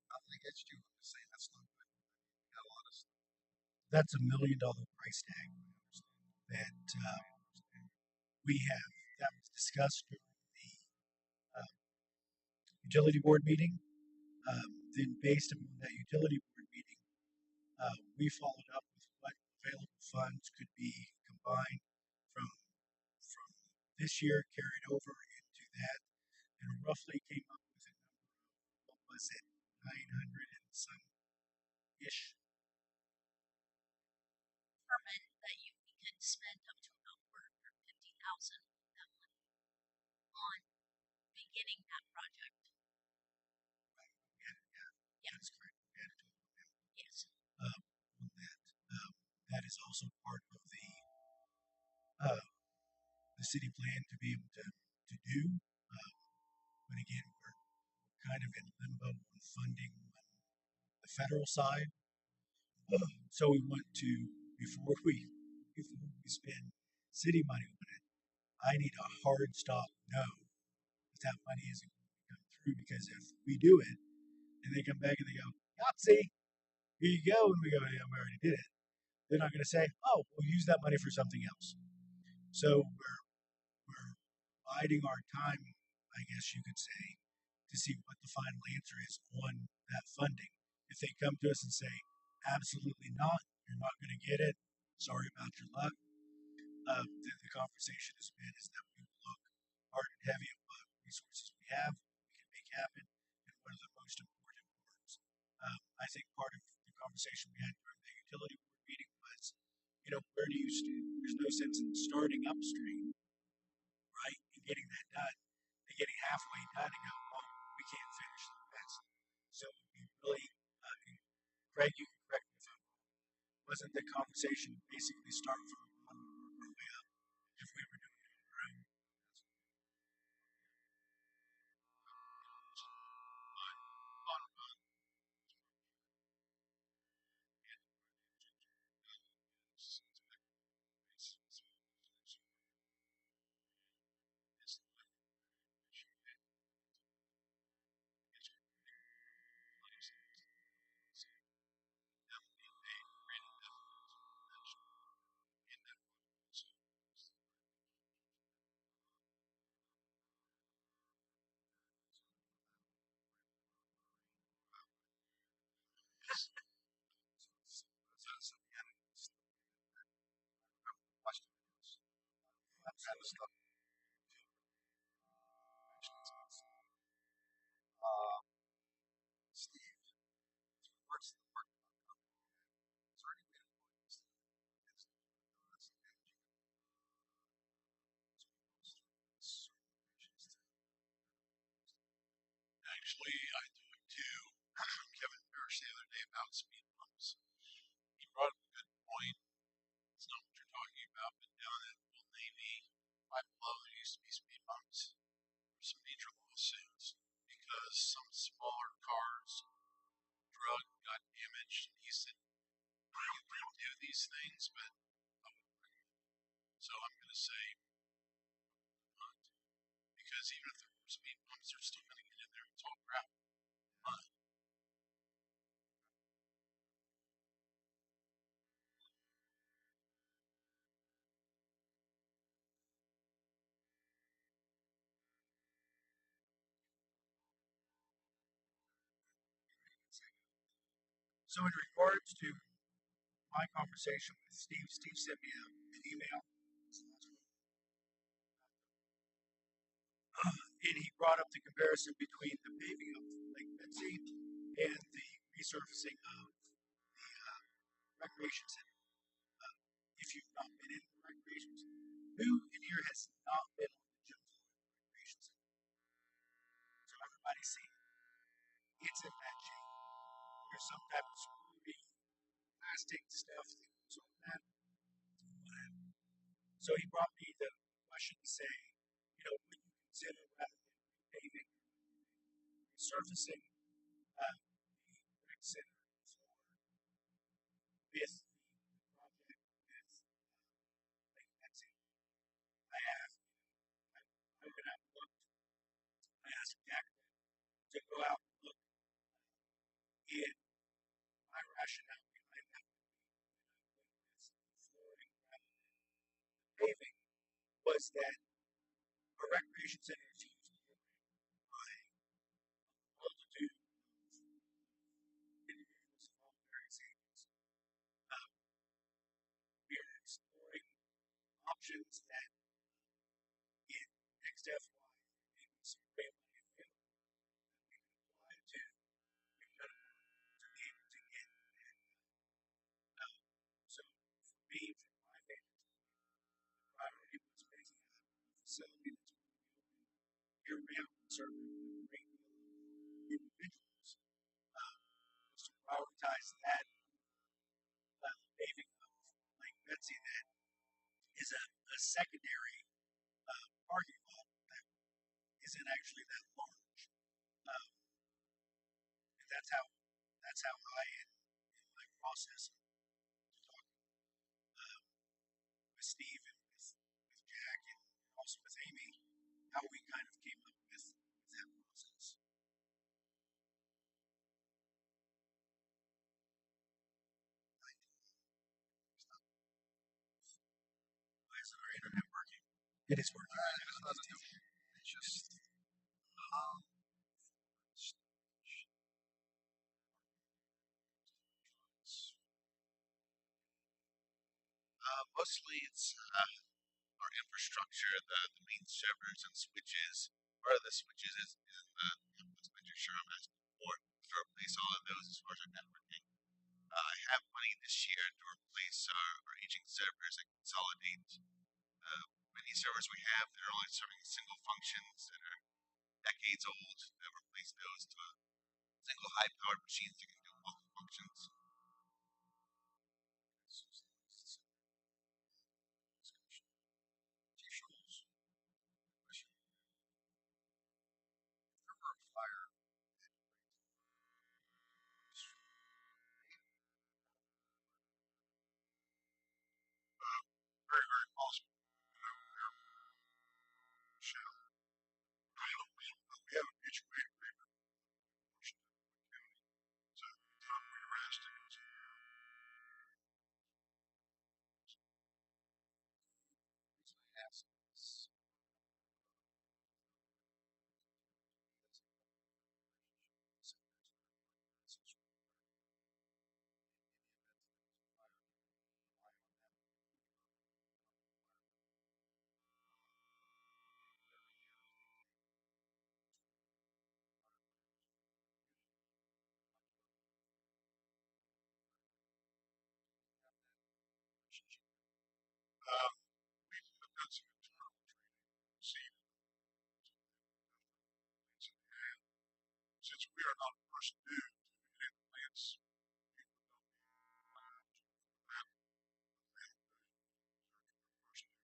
S1: Nothing against you. I'm just saying that's not good. You got a lot of stuff. That's $1 million price tag that we have. That was discussed during the uh, utility board meeting. Then, based on that utility board meeting, we followed up with what available funds could be combined from this year, carried over into that, and roughly came up with a number of what was it, 900 and some ish.
S5: Determined that we could spend up to about 450,000 of that money on beginning that project.
S1: Yeah, that's correct.
S5: Yes.
S1: On that. That is also part of the city plan to be able to do. But again, we're kind of in limbo on funding on the federal side. So we want to, before we spend city money on it, I need a hard stop no that money isn't going to come through, because if we do it and they come back and they go, Yahtzee, here you go, and we go, yeah, we already did it. They're not going to say, oh, we'll use that money for something else. So we're biding our time, I guess you could say, to see what the final answer is on that funding. If they come to us and say, absolutely not, you're not going to get it, sorry about your luck, then the conversation has been is that we will look hard and heavy at what resources we have, we can make happen, and what are the most important parts. I think part of the conversation we had during the utility board meeting was, where do you stand? There's no sense in starting upstream, right, and getting that done, and getting halfway done and go, well, we can't finish the rest. So we really, Craig, you can correct me if I'm wrong, wasn't the conversation basically start from the bottom and work our way up if we were doing it on our own? Steve, what's the work? Is there any way to put this
S6: Actually, I do it too. Kevin Parrish the other day about speed bumps. He brought up a good point. It's not what you're talking about, but down at Old Navy, right below, there used to be speed bumps. There were some major lawsuits because some smaller cars drug got damaged. And he said, you can do these things, but I wouldn't recommend it. So I'm going to say not, because even if there were speed bumps, they're still going to get in there. It's all crap. Not.
S1: So in regards to my conversation with Steve, Steve sent me an email, and he brought up the comparison between the paving of Lake Betsy and the resurfacing of the recreation center. If you've not been in the recreation center, who in here has not been on the gym floor of the recreation center? So everybody's seen it. It's in bad shape. There's some type of screwy plastic stuff that goes on that.
S8: So he brought me the question to say, would you consider rather than repaving, resurfacing the rec center floor with the project with Lake Betsy? I asked, I went out and looked. I asked Jack to go out and look in my rationale behind that when I went with flooring rather than paving was that a recreation center is used by a multitude of individuals of all various ages. We are exploring options that in next FY there may be some grant money available that we can apply to Minnesota to be able to get that done. So for me, from my vantage point, the priority was making a facility that's going to be open year round, certainly with a great deal of individuals, was to prioritize that paving of Lake Betsy that is a secondary parking lot that isn't actually that large. And that's how I in my process of talking with Steve and with Jack and also with Amy, how we kind of came up with that process. Why isn't our internet working? It is working.
S1: It's just how mostly it's our infrastructure, the main servers and switches. Part of the switches is in the campus manager I'm asking for to replace all of those as far as our networking. I have money this year to replace our aging servers and consolidate many servers we have that are only serving single functions that are decades old, to replace those to a single high powered machines that can do multiple functions.
S6: Very, very possible. They're shell. We have a mutual aid agreement with Washington County. So the time we arrest it, it's we've done some internal training, seen and since we are not first new to any of the plants, we would not be eligible for that. But they are first new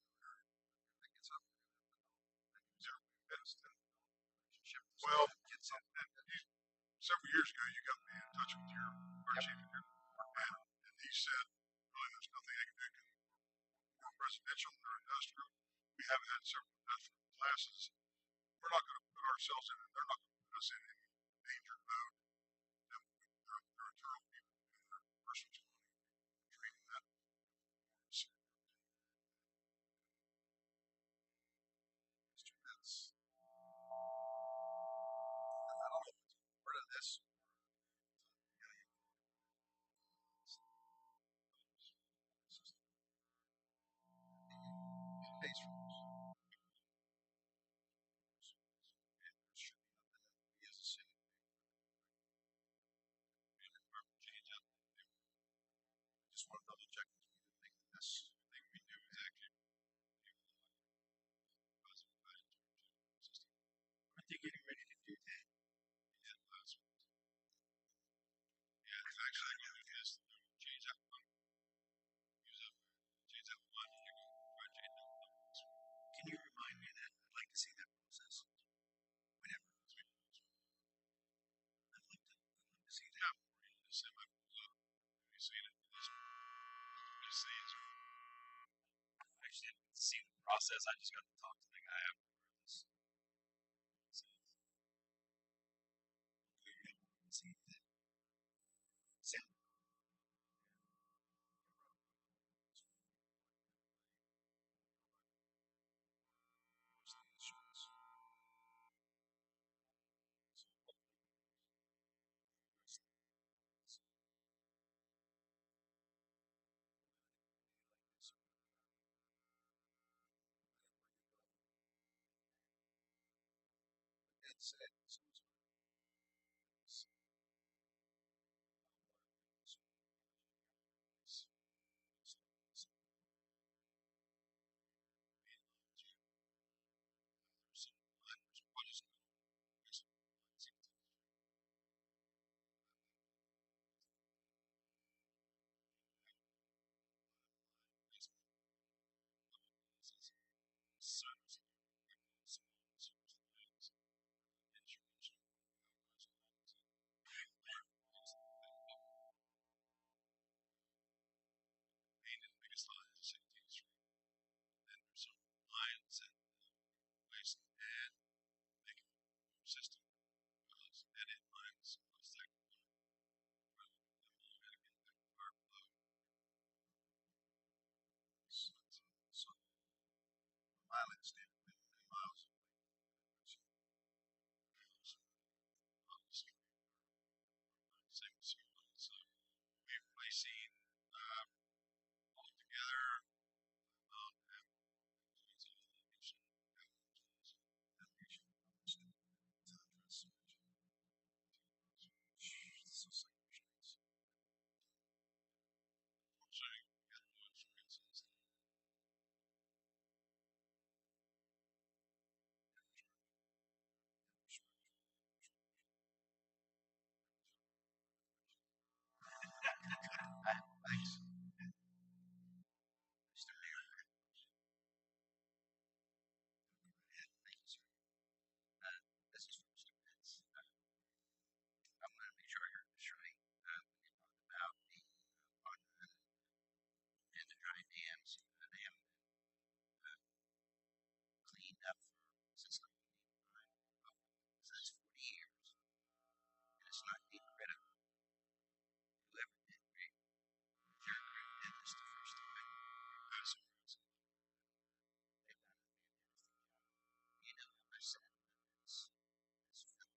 S6: to well, several years ago, you got me in touch with your fire chief, and he said, really, there's nothing they can do because we're residential or industrial. We have had several industrial classes. We're not going to put ourselves in, and they're not going to put us in any danger mode. Their internal people and their first responding training that
S1: part of this. Pays for this. And there should be nothing that we as a city change up. Just want to double check because we didn't think that this thing we do is actually positive system.
S8: Aren't they getting ready to do that?
S1: Yeah, last one. Yeah, it's actually going to change up.
S4: seen the process. I just got to talk to the guy afterwards. So, see that sound.
S1: That said, biggest line is 17th Street. Then there's some lines that place and make a system and it lines across that so mileage standpoint, miles same sequence. We've seen altogether about half
S7: Thanks. Mr. Mayor, thank you, sir. This is from Mr. Pitts. I'm going to make sure I heard this right. We talked about the pond and the dry dams. They haven't been cleaned up since 1985. So that's 40 years. And it's not being rid of. Whoever did, right? Their group did this the first time. They've done a fantastic job. You know how much sediment is filled up.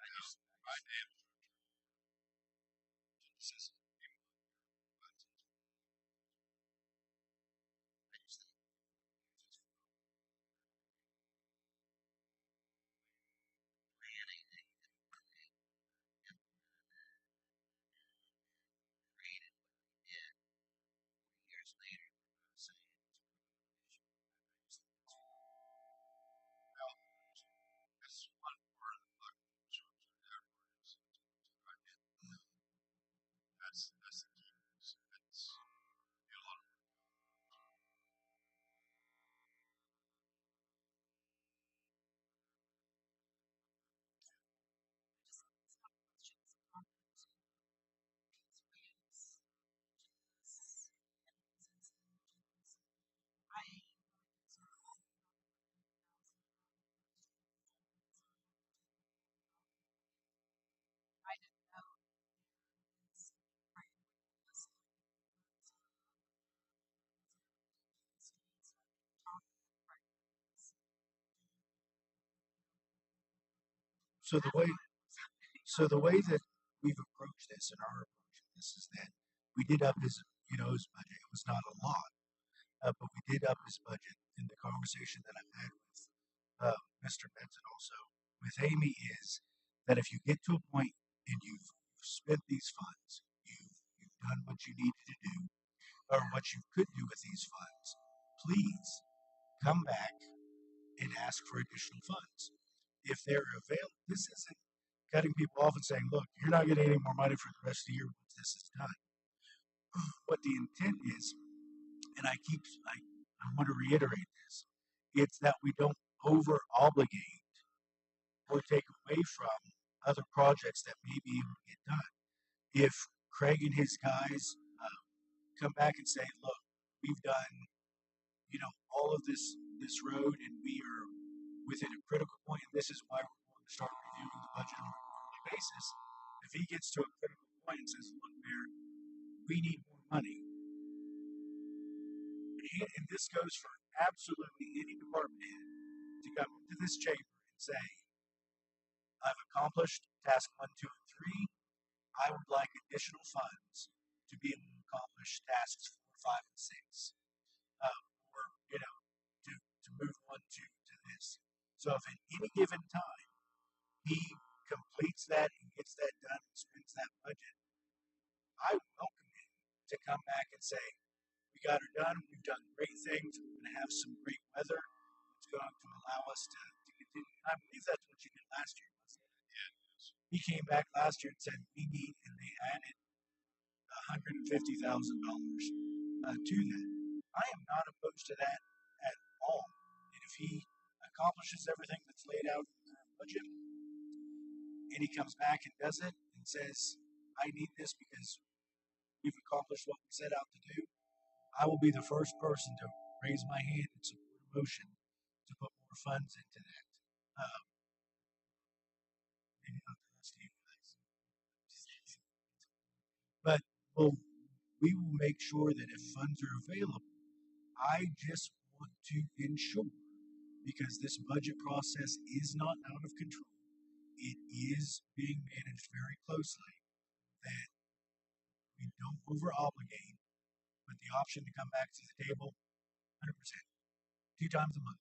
S7: I just,
S1: right now.
S7: I just think planning and created what they did 40 years later. We're not saying it's a issue. I just think it's
S1: Well, that's one part of the luck insurance or whatever it is. That's the key. It's a lot of
S9: So the way that we've approached this and are approaching this is that we did up his, his budget. It was not a lot, but we did up his budget. In the conversation that I've had with Mr. Benson also with Amy is that if you get to a point and you've spent these funds, you've done what you needed to do or what you could do with these funds, please come back and ask for additional funds if they're available. This isn't cutting people off and saying, look, you're not getting any more money for the rest of the year once this is done. What the intent is, and I want to reiterate this, it's that we don't over obligate or take away from other projects that may be able to get done. If Craig and his guys come back and say, look, we've done, all of this road and we are within a critical point, and this is why we're going to start reviewing the budget on a quarterly basis. If he gets to a critical point and says, look, Mayor, we need more money, and this goes for absolutely any department head to come into this chamber and say, I've accomplished task 1, 2, and 3. I would like additional funds to be able to accomplish tasks 4, 5, and 6. Or, to move on to this. So if at any given time he completes that and gets that done and spends that budget, I welcome him to come back and say, we got her done, we've done great things, we're going to have some great weather, it's going to allow us to continue. I believe that's what you did last year. He came back last year and said, we need, and they added $150,000 to that. I am not opposed to that at all. And if he accomplishes everything that's laid out in the current budget, and he comes back and does it and says, I need this because we've accomplished what we set out to do, I will be the first person to raise my hand and support a motion to put more funds into that. Maybe not the rest of you guys. But we will make sure that if funds are available, I just want to ensure, because this budget process is not out of control, it is being managed very closely, that we don't over obligate, but the option to come back to the table 100%, 2 times a month,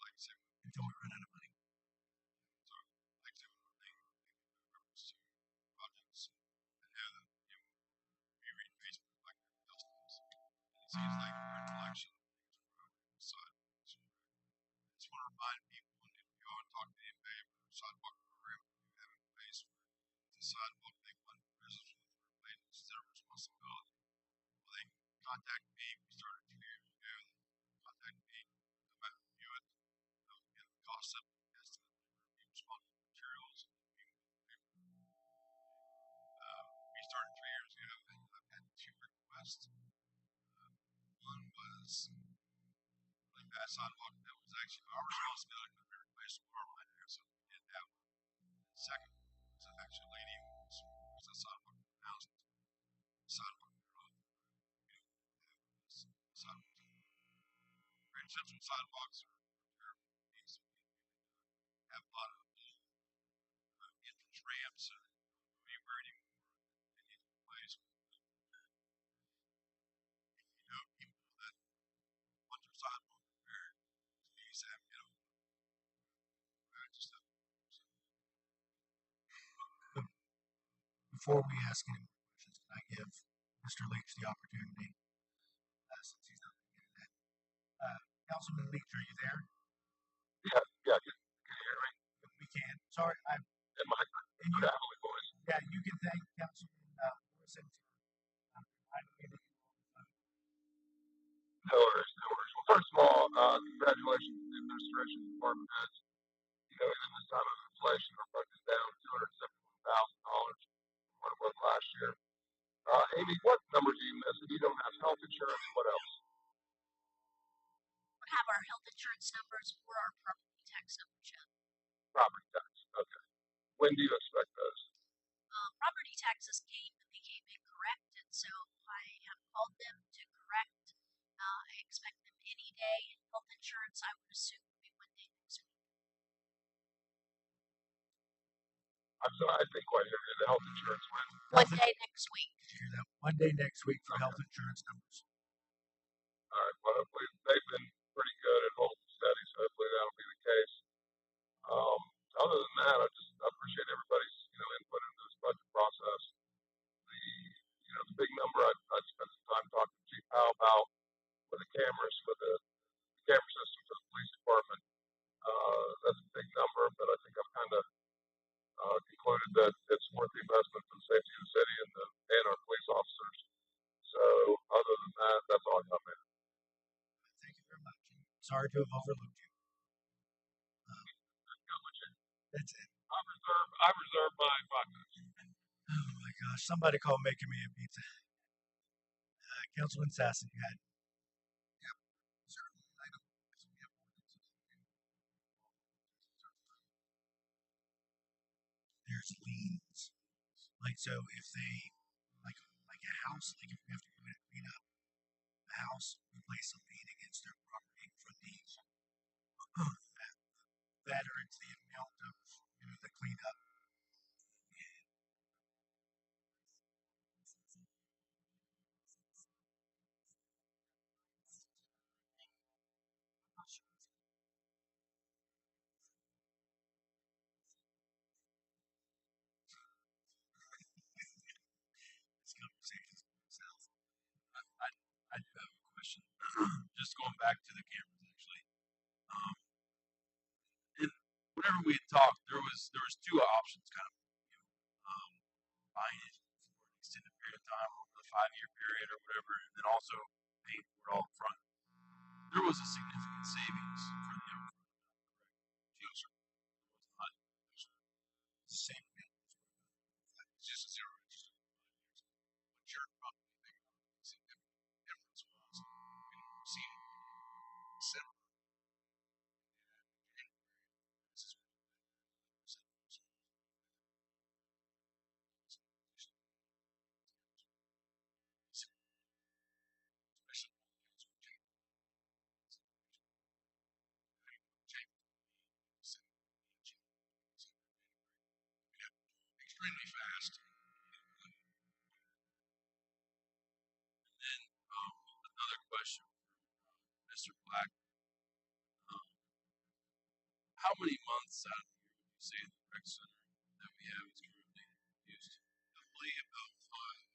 S6: Like I said,
S9: until we run out of money.
S6: like I said, one thing in reference to projects, and we read Facebook like dozens, and it seems like we're in an election, things are on the side. So I just want to remind people, and if you go and talk to anybody about the sidewalk program you have in place for the sidewalk, they fund business with everybody, it's their responsibility. Well, they contact me. We started 2 years ago. Contact me. Come out and review it. Get the cost estimate. Be responsible for materials. We started 3 years ago, and I've had 2 requests. One was really bad sidewalk. That was actually our responsibility, but we replaced the car line there, so we did that one. The second was actually a lady who was a sidewalk announced sidewalk. Sidewalks. Grand Central sidewalks are terrible. These have a lot of entrance ramps and anywhere anymore. They need to replace. People that want their sidewalk repaired, please have just
S9: Before we ask any more questions, can I give Mr. Leach the opportunity, since he's not going to get that? Councilman Leach, are you there?
S1: Yeah, can you hear me?
S9: We can. Sorry,
S1: And my family voice.
S9: yeah, you can thank Councilman Morrison for reminding me that you were on the phone.
S1: No worries, no worries. Well, first of all, congratulations to the administration department heads. Even this time of inflation, our budget's down $271,000 from what it was last year. Amy, what numbers do you miss? If you don't have health insurance, what else?
S5: We have our health insurance numbers or our property tax numbers yet.
S1: Property tax. Okay. When do you expect those?
S5: Property taxes became incorrect, and so I have called them to correct. I expect them any day. Health insurance, I would assume, will be one day next week.
S1: I'm sorry, I didn't quite hear you. The health insurance when?
S5: One day next week.
S9: Did you hear that? One day next week for health insurance numbers.
S1: All right. Well, hopefully they've been pretty good at holding steady, so hopefully that'll be the case. Other than that, I appreciate everybody's input into this budget process. The big number I spent some time talking to Chief Powell about with the cameras for the camera system for the police department. That's a big number, but I think I'm kind of
S9: Sorry to have overlooked you. That's it.
S6: I reserve mine 5 minutes.
S9: Oh my gosh! Somebody call making me a pizza. Councilman Sassen, you had
S1: Certainly, I know, because we have ordinances
S9: there's liens. Like so, if they like a house, like if we have to go in and clean up a house, we place a lien against their property for that or it's the amount of the cleanup. This conversation's going south.
S4: I do have a question. Just going back to the cameras, actually. Um, and whenever we had talked, there was two options, kind of, buying it for an extended period of time over the 5 year period or whatever, and then also paying for it all up front. There was a significant savings for the upfront. Yes, sir. There was not.
S9: Same thing.
S1: it's just a zero interest over 5 years. What you're probably thinking of significant difference was when you proceeded in December and January. This is when you had 11% especially when the council changed. Extremely fast.
S4: And then another question for Mr. Black. Um, how many months out of the year would you say the rec center that we have is currently used?
S1: I believe about 5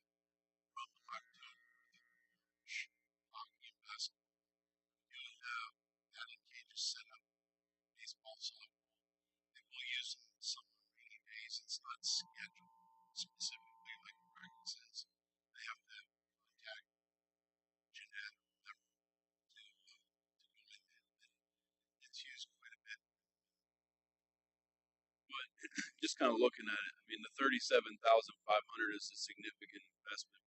S1: from October through March, hockey and basketball. We do have batting cages set up, baseball, softball. They will use them some on rainy days. It's not scheduled specifically like the practice is. They have to contact Jeanette or whoever to go in there. It's used quite a bit.
S4: But just kind of looking at it, I mean, the 37,500 is a significant investment.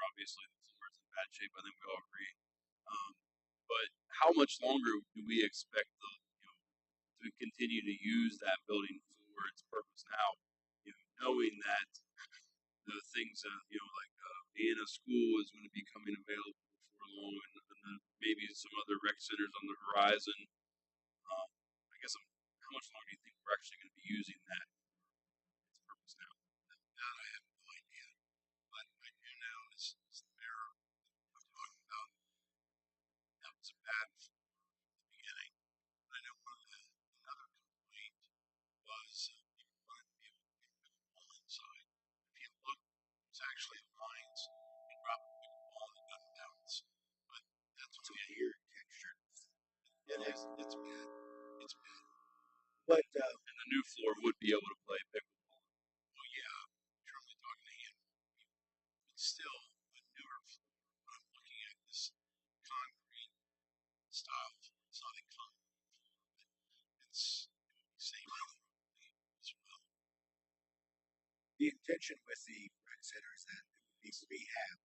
S4: Obviously, the floor is in bad shape. I think we all agree. Um, but how much longer do we expect to continue to use that building for its purpose now? Knowing that the things like Vienna School is going to be coming available before long, and then maybe some other rec centers on the horizon. I guess how much longer do you think we're actually going to be using that for its purpose now?
S1: That I have no idea. But I do know as the mayor was talking about, that was a bad floor at the beginning. I know another complaint was people wanted to be able to get pickleball inside. If you look, it's actually lines. You drop a pickleball and it doesn't bounce. But that's
S9: It's a
S1: okay.
S9: weird texture.
S1: It is. It's bad. It's bad.
S9: But
S4: And the new floor would be able to play pickleball.
S1: Oh yeah, Charlie talking to him. It's still a newer floor. I'm looking at this concrete style floor. It's not a concrete floor, but it's safe probably as well.
S9: the intention with the rec center is that it would be rehab.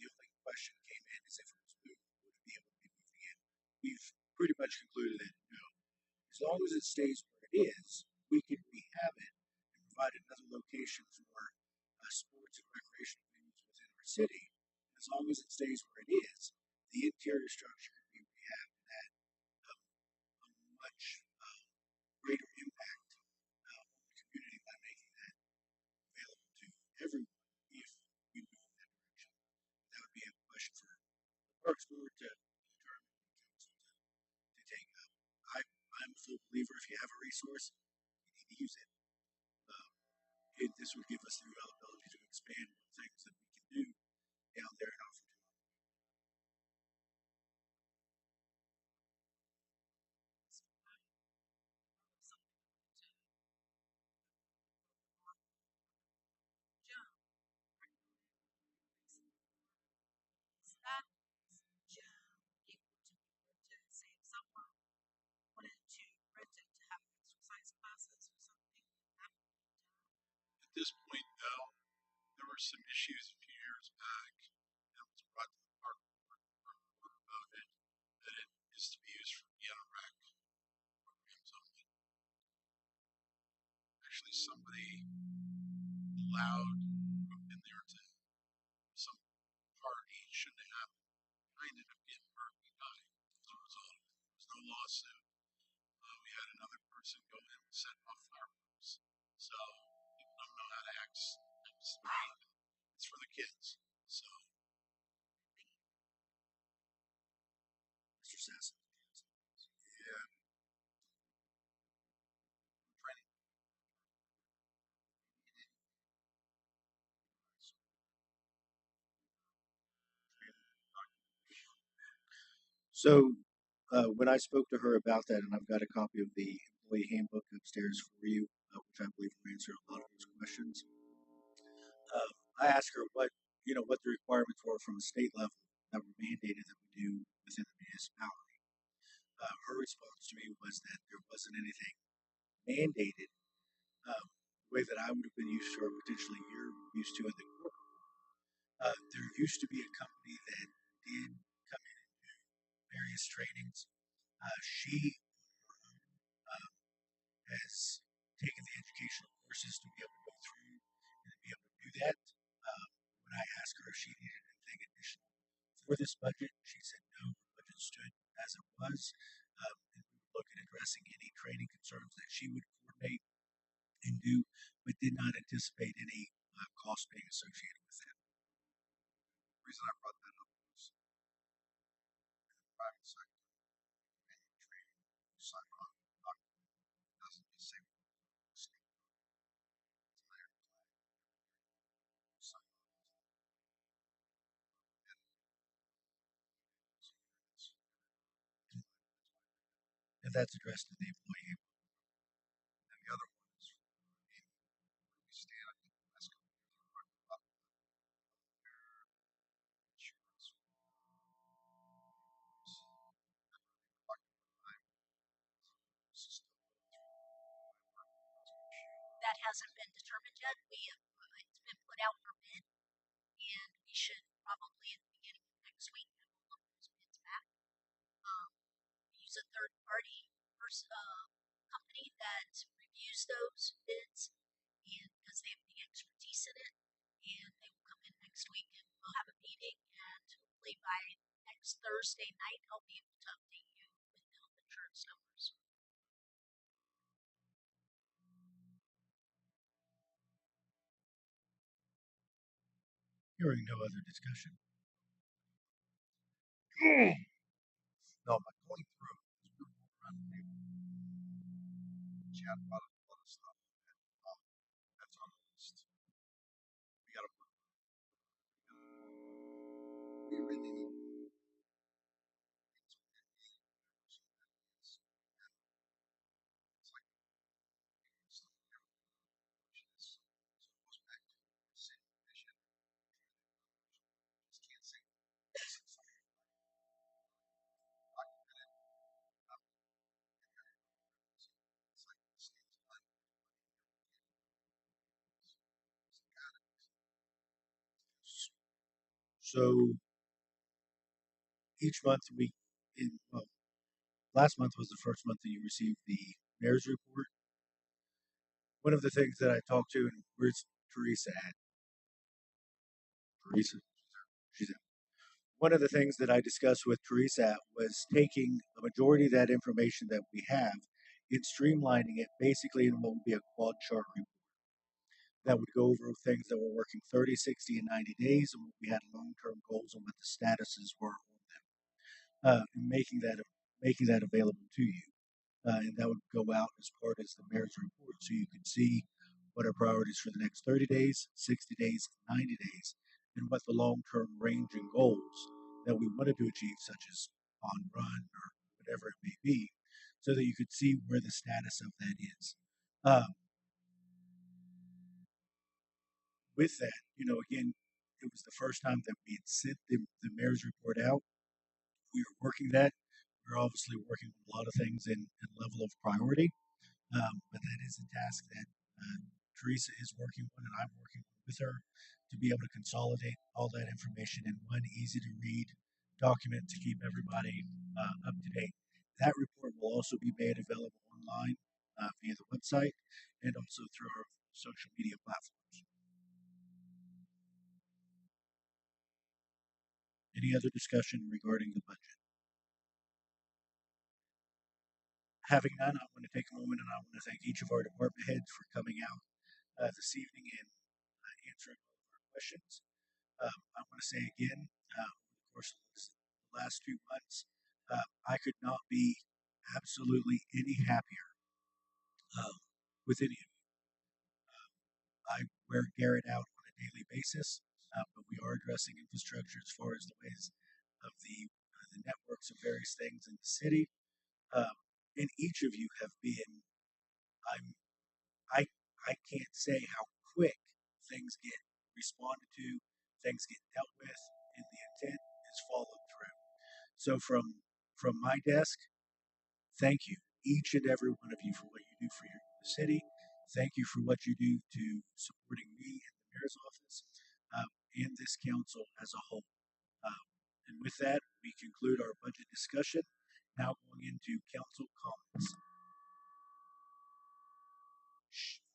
S9: The only question came in is if it was moved, would it be able to be moved again? We've pretty much concluded that no. As long as it stays where it is, we can rehab it and provide another location for sports and recreational venues within our city. And as long as it stays where it is, the interior structure can be rehabbed and had a much greater impact on the community by making that available to everyone if we move in that direction. That would be a question for the Parks Board to determine and council to take up. I'm a full believer if you have a resource, you need to use it. This would give us the availability to expand things that we can do down there in Alfred.
S5: Is that gym equal to save someone?
S6: At this point, though, there were some issues a few years back that was brought to the park board about it, that it is to be used for Vienna rec programs only. Actually, somebody allowed in there to some party shouldn't have happened. I ended up getting hurt and died as a result of it. There was no lawsuit. We had another person go in and set off fireworks. So people don't know how to act straight. It's for the kids. So
S9: Mr. Sassen.
S6: yeah, training.
S9: So when I spoke to her about that, and I've got a copy of the employee handbook upstairs for you, which I believe will answer a lot of those questions. I asked her what the requirements were from a state level that were mandated that we do within the municipality. Her response to me was that there wasn't anything mandated the way that I would have been used to, or potentially you're used to in the corporate. There used to be a company that did come in and do various trainings. She has taken the educational courses to be able to go through and to be able to do that. When I asked her if she needed anything additional for this budget, she said no, the budget stood as it was. And we would look at addressing any training concerns that she would coordinate and do, but did not anticipate any cost being associated with that.
S1: The reason I brought that up was in the private sector, any training you sign on document doesn't just say state it's an ironclad. You sign on and so it's
S9: And that's addressed in the employee handbook.
S1: and the other one is where we stand. I think the last couple of years we're talking about insurance.
S5: That hasn't been determined yet. It's been put out for bid, and we should probably at the beginning of next week have all of those bids back. We use a third party company that reviews those bids, and because they have the expertise in it, and they will come in next week, and we'll have a meeting, and hopefully by next Thursday night I'll be able to update you with the health insurance numbers.
S9: Hearing no other discussion.
S1: No, but going through as we were around the table, chat about a lot of stuff that's on the list. We got to work. We really need it's like it's the this. So it goes back to the same vision. Just can't say this is documented. It's like the state's money.
S9: So each month last month was the first month that you received the mayor's report. One of the things that I talked to, and where's Teresa at? Teresa, she's at. One of the things that I discussed with Teresa was taking a majority of that information that we have and streamlining it basically in what would be a quad chart report that would go over things that were working 30, 60, and 90 days and what we had long-term goals and what the statuses were on them, and making that available to you. And that would go out as part as the mayor's report so you can see what our priorities for the next 30 days, 60 days, 90 days, and what the long-term range and goals that we wanted to achieve, such as on run or whatever it may be, so that you could see where the status of that is. With that, again, it was the first time that we had sent the mayor's report out. We were working that. We're obviously working on a lot of things in level of priority, but that is a task that Teresa is working on, and I'm working with her to be able to consolidate all that information in one easy to read document to keep everybody up to date. That report will also be made available online via the website and also through our social media platforms. Any other discussion regarding the budget? Having none, I want to take a moment and I want to thank each of our department heads for coming out this evening and answering all of our questions. I want to say again, over the course of the last 2 months, I could not be absolutely any happier with any of you. I wear Garrett out on a daily basis, but we are addressing infrastructure as far as the ways of the networks of various things in the city. And each of you have been, I'm, I, I can't say how quick things get responded to, things get dealt with, and the intent is followed through. So from my desk, thank you, each and every one of you, for what you do for the city. Thank you for what you do to supporting me and the mayor's office and this council as a whole. And with that, we conclude our budget discussion. Now going into council comments.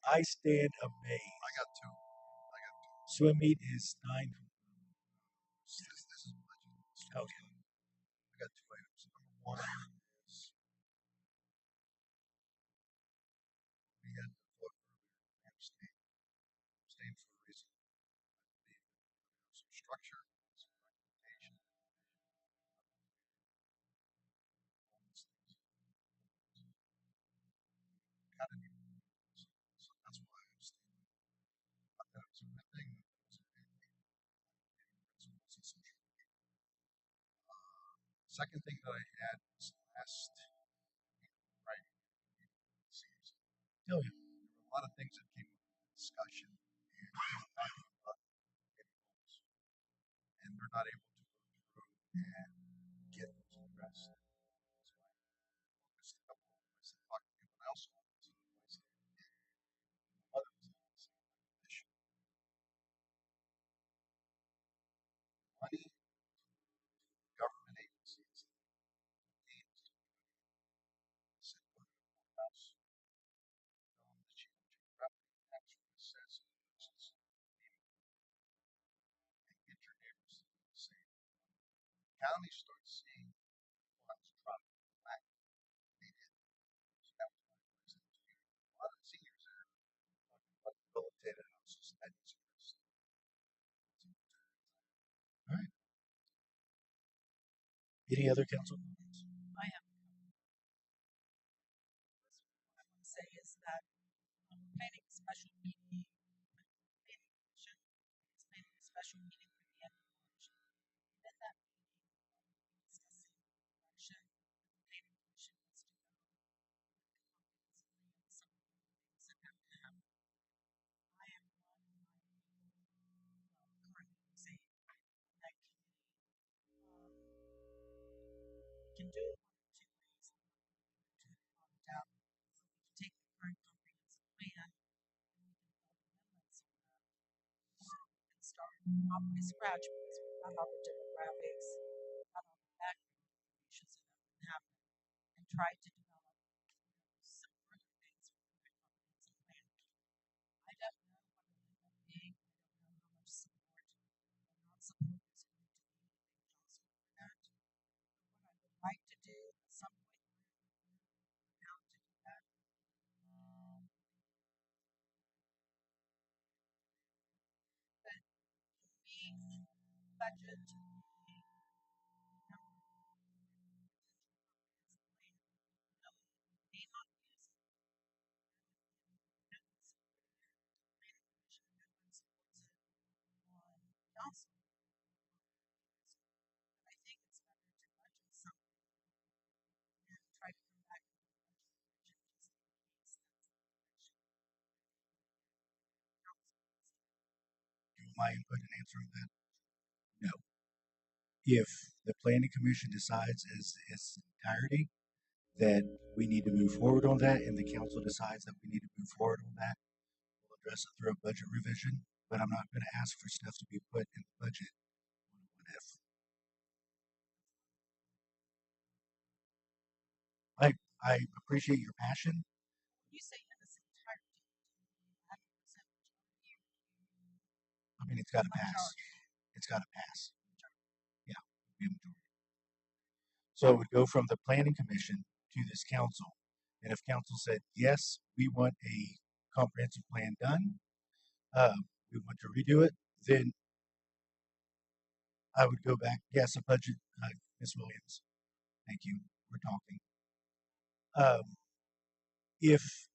S9: I stand amazed.
S1: I got two. I got two.
S9: Swim meet is 9.
S1: This is budget.
S9: Okay.
S1: I got two items. Number one is we had the vote earlier. I abstained. Abstained for a reason. I believe that some structure, some documentation, all these things. Got to be. So that's why I abstained. I thought it was a good thing that there was a principles and some structure. Second thing that I had was last week, right? Seems
S9: Oh, yeah.
S1: there were a lot of things that came up in the discussion, and not getting votes, and they're not able to go through and get those addressed. So I focused a couple of them. I said, talk to people else on this. I said, others on this issue. Money, government agencies, games, said, go to the courthouse. The chief property tax says nuisance, and get your neighbors to do the same. County starts seeing funds drop back. They did. So that was my advice to the community. A lot of the seniors there talking about debilitated houses. That is addressed.
S9: All right. Any other council comments?
S3: I have what I want to say is that planning a special meeting, planning commission is planning a special meeting for the end of March. And in that meeting, discussing direction the planning commission needs to go comprehensively on some of the things that have to happen. I am one of my currently using that committee. We can do it one of two ways. To down, we can take the current comprehensive plan and we can build amendments on that, or we can start off by scratch because we've got all the demographics, we've got all the background information so that can happen, and try to develop some further things for the comprehensive plan. I don't know what it'll end up being. I don't know how much support or not support there's going to be in council for that. But what I would like to do at some point in my career, how to do that. But for me, budget, the number of potential comprehensive plan, may not use it. No one supported it. Planning commission, no one supports it on council. But I think it's better to budget something and try to come back with a budget revision just in case that's the direction council wants to go.
S9: Do you want my input and answer on that? No. If the planning commission decides as its entirety that we need to move forward on that, and the council decides that we need to move forward on that, we'll address it through a budget revision, but I'm not going to ask for stuff to be put in the budget on a what if. I appreciate your passion.
S3: You say in its entirety, 100% majority.
S9: I mean, it's got to pass. It's got to pass. Yeah, be a majority. So it would go from the planning commission to this council. And if council said, yes, we want a comprehensive plan done, we want to redo it, then I would go back, yes, a budget, Ms. Williams. Thank you. We're talking. If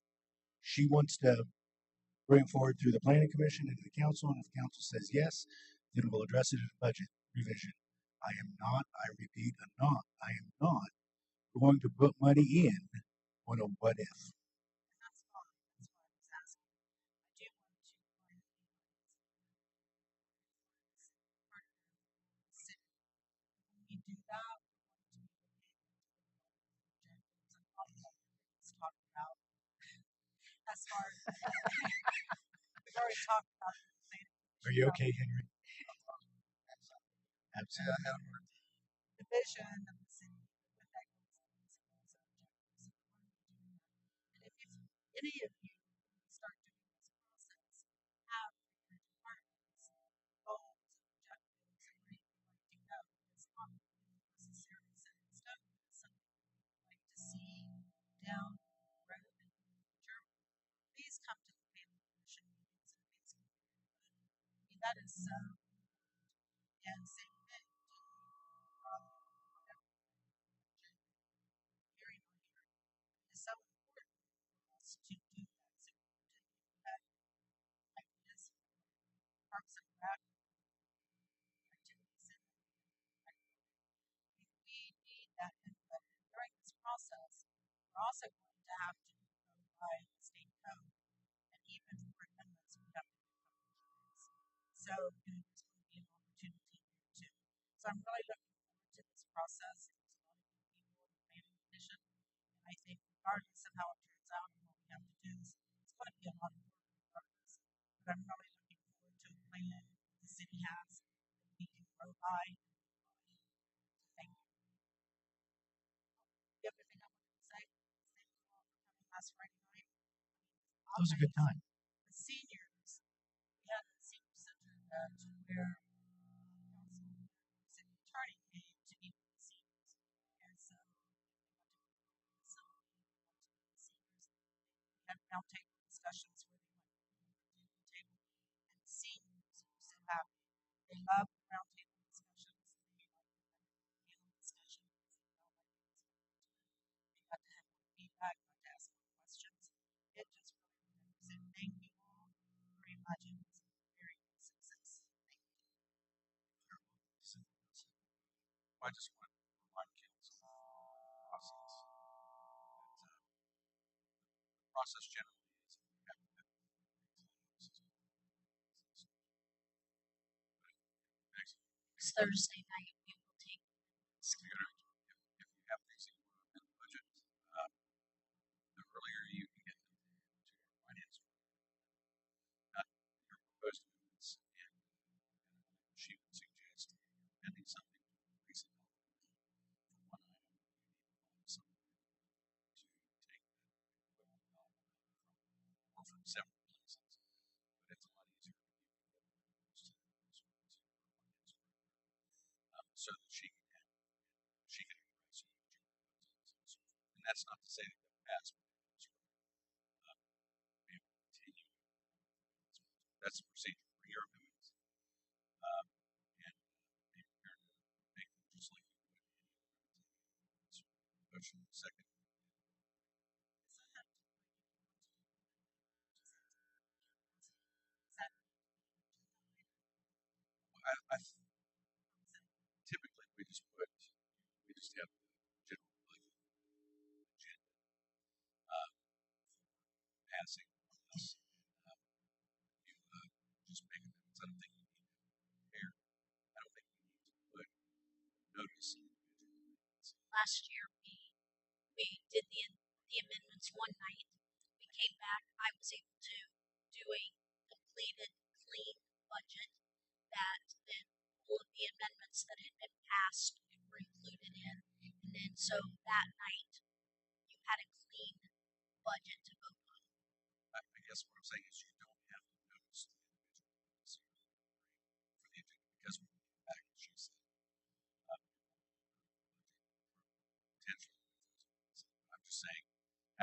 S9: she wants to bring it forward through the planning commission and the council, and if council says yes, then we'll address it in a budget revision. I repeat, I am not going to put money in on a what if.
S3: And that's fine. That's why I was asking. I do want to find the part of the city. When we do that, we want to be able to talk about as far as we've already talked about the planning.
S9: Are you okay, Henry? Absolutely.
S3: The vision of the city with that objectives. And if any of you start doing this process, have your departments, goals, objectives, and what you would like to know is not necessarily set in stone. It's something you'd like to see down the road in the future. Please come to the planning commission meetings and things like that. I mean, that is so. And same thing. Hearing on here is so important for us to do that. So we continue that ideas, parks and rec activities, and we need that input. And during this process, we're also going to have to go by the state code, and even for amendments, we have to do public hearings. So there's going to be an opportunity there too. So I'm really looking forward to this process. There's a lot of good people in the planning commission, and I think regardless of how it turns out and what we have to do, it's going to be a lot of work regardless. But I'm really looking forward to a plan the city has that we can grow by. Thank you. The other thing I wanted to say, thank you all for coming last Friday night.
S9: That was a good time.
S3: The seniors, we had a senior center where city attorney came to meet with the seniors. And so they went to the seniors. We had roundtable discussions where they went to the table. And the seniors were so happy. They love the roundtable discussions. They love the panel discussions. They got to have more feedback, got to ask more questions. It just really represents. Thank you all very much. It was a very good success. Thank you.
S2: I just want to remind council of the process. The process generally is we have to have
S5: Next Thursday night, we will take this.
S2: if you have things that you want to amend the budget, the earlier you can get them to your finance director, not your proposed amendments, and she would suggest amending something to increase it for one item. You need to find something to take that equivalent dollar amount from, or from several places. But it's a lot easier if you can get those to your finance director, so that she can address each of your proposals. And that's not to say that they'll pass, but it's be able to continue. That's the procedure for your amendments. And be prepared to make them just like you would any other amendments. Motion second. I typically we just have the general budget agenda for passing on this. You just make amendments. I don't think you need to prepare. I don't think you need to put notice individual amendments.
S5: Last year, we did the amendments one night. We came back. I was able to do a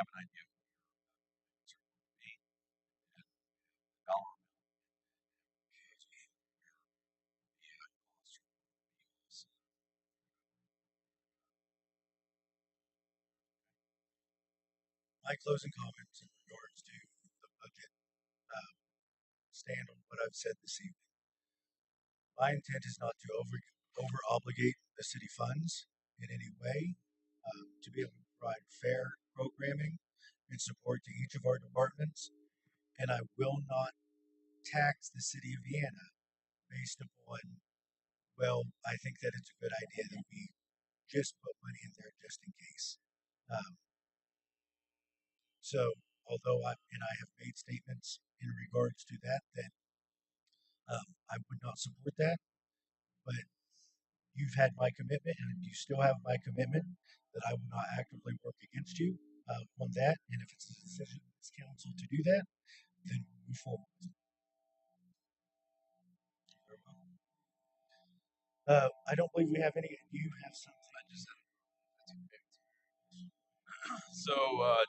S2: have an idea of what your events are going to be and the dollar amount as we the costs are going to be also.
S9: My closing comments in regards to the budget stand on what I've said this evening. My intent is not to over obligate the city funds in any way, to be able to provide fair programming and support to each of our departments. And I will not tax the city of Vienna based upon, well, I think that it's a good idea that we just put money in there just in case. Um, so, although I have made statements in regards to that, I would not support that, but you've had my commitment and you still have my commitment that I will not actively work against you on that. And if it's a decision of this council to do that, then move forward. I don't believe we have any. Do you have something?
S2: I just so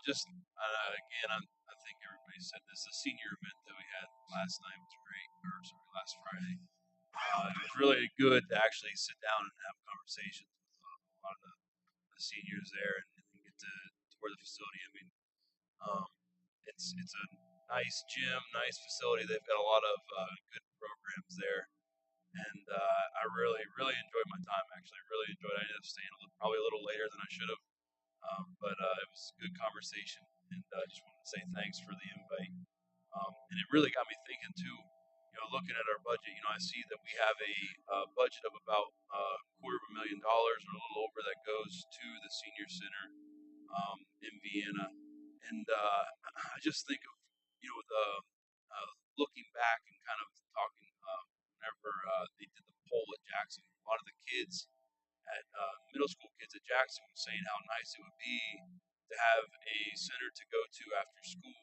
S2: just again, I think everybody said this. The senior event that we had last night was great, or sorry, last Friday. It was really good to actually sit down and have conversations with a lot of the seniors there and get to tour the facility. I mean, um, it's a nice gym, nice facility. They've got a lot of good programs there, and I really enjoyed my time. Actually, really enjoyed it. I ended up staying probably a little later than I should have, but it was a good conversation, and I just wanted to say thanks for the invite. And it really got me thinking too. You know, looking at our budget, you know, I see that we have a budget of about $250,000 or a little over that goes to the senior center in Vienna, and I just think of the looking back and kind of talking whenever they did the poll at Jackson. A lot of the kids at middle school kids at Jackson were saying how nice it would be to have a center to go to after school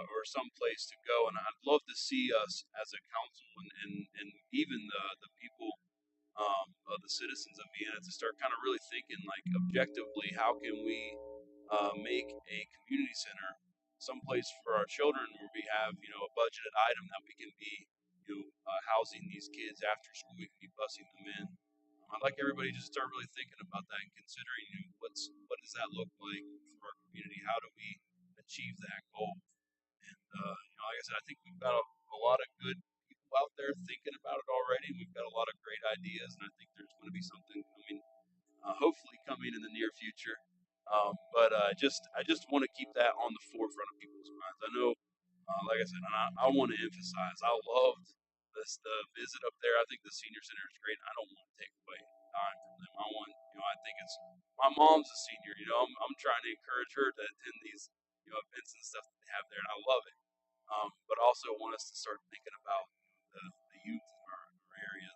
S2: or some place to go. And I'd love to see us as a council and even the people, the citizens of Vienna, to start kind of really thinking like objectively, how can we make a community center someplace for our children where we have a budgeted item that we can be housing these kids after school. We can be busing them in. I'd like everybody to start really thinking about that and considering what does that look like for our community? How do we achieve that goal? And like I said, I think we've got a lot of good people out there thinking about it already. We've got a lot of great ideas, and I think there's going to be something coming, hopefully coming in the near future. But I just want to keep that on the forefront of people's minds. I know, like I said, and I want to emphasize, I loved the visit up there. I think the senior center is great. I don't want to take away time from them. I think it's my mom's a senior. I'm trying to encourage her to attend these events and stuff that they have there, and I love it. But also want us to start thinking about the youth in our area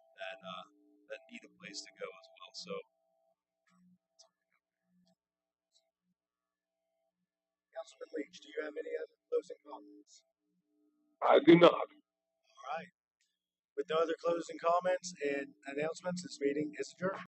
S2: that need a place to go as well. So
S9: Councilman Leach, do you have any other closing comments?
S6: I do not.
S9: All right. With no other closing comments and announcements, this meeting is adjourned.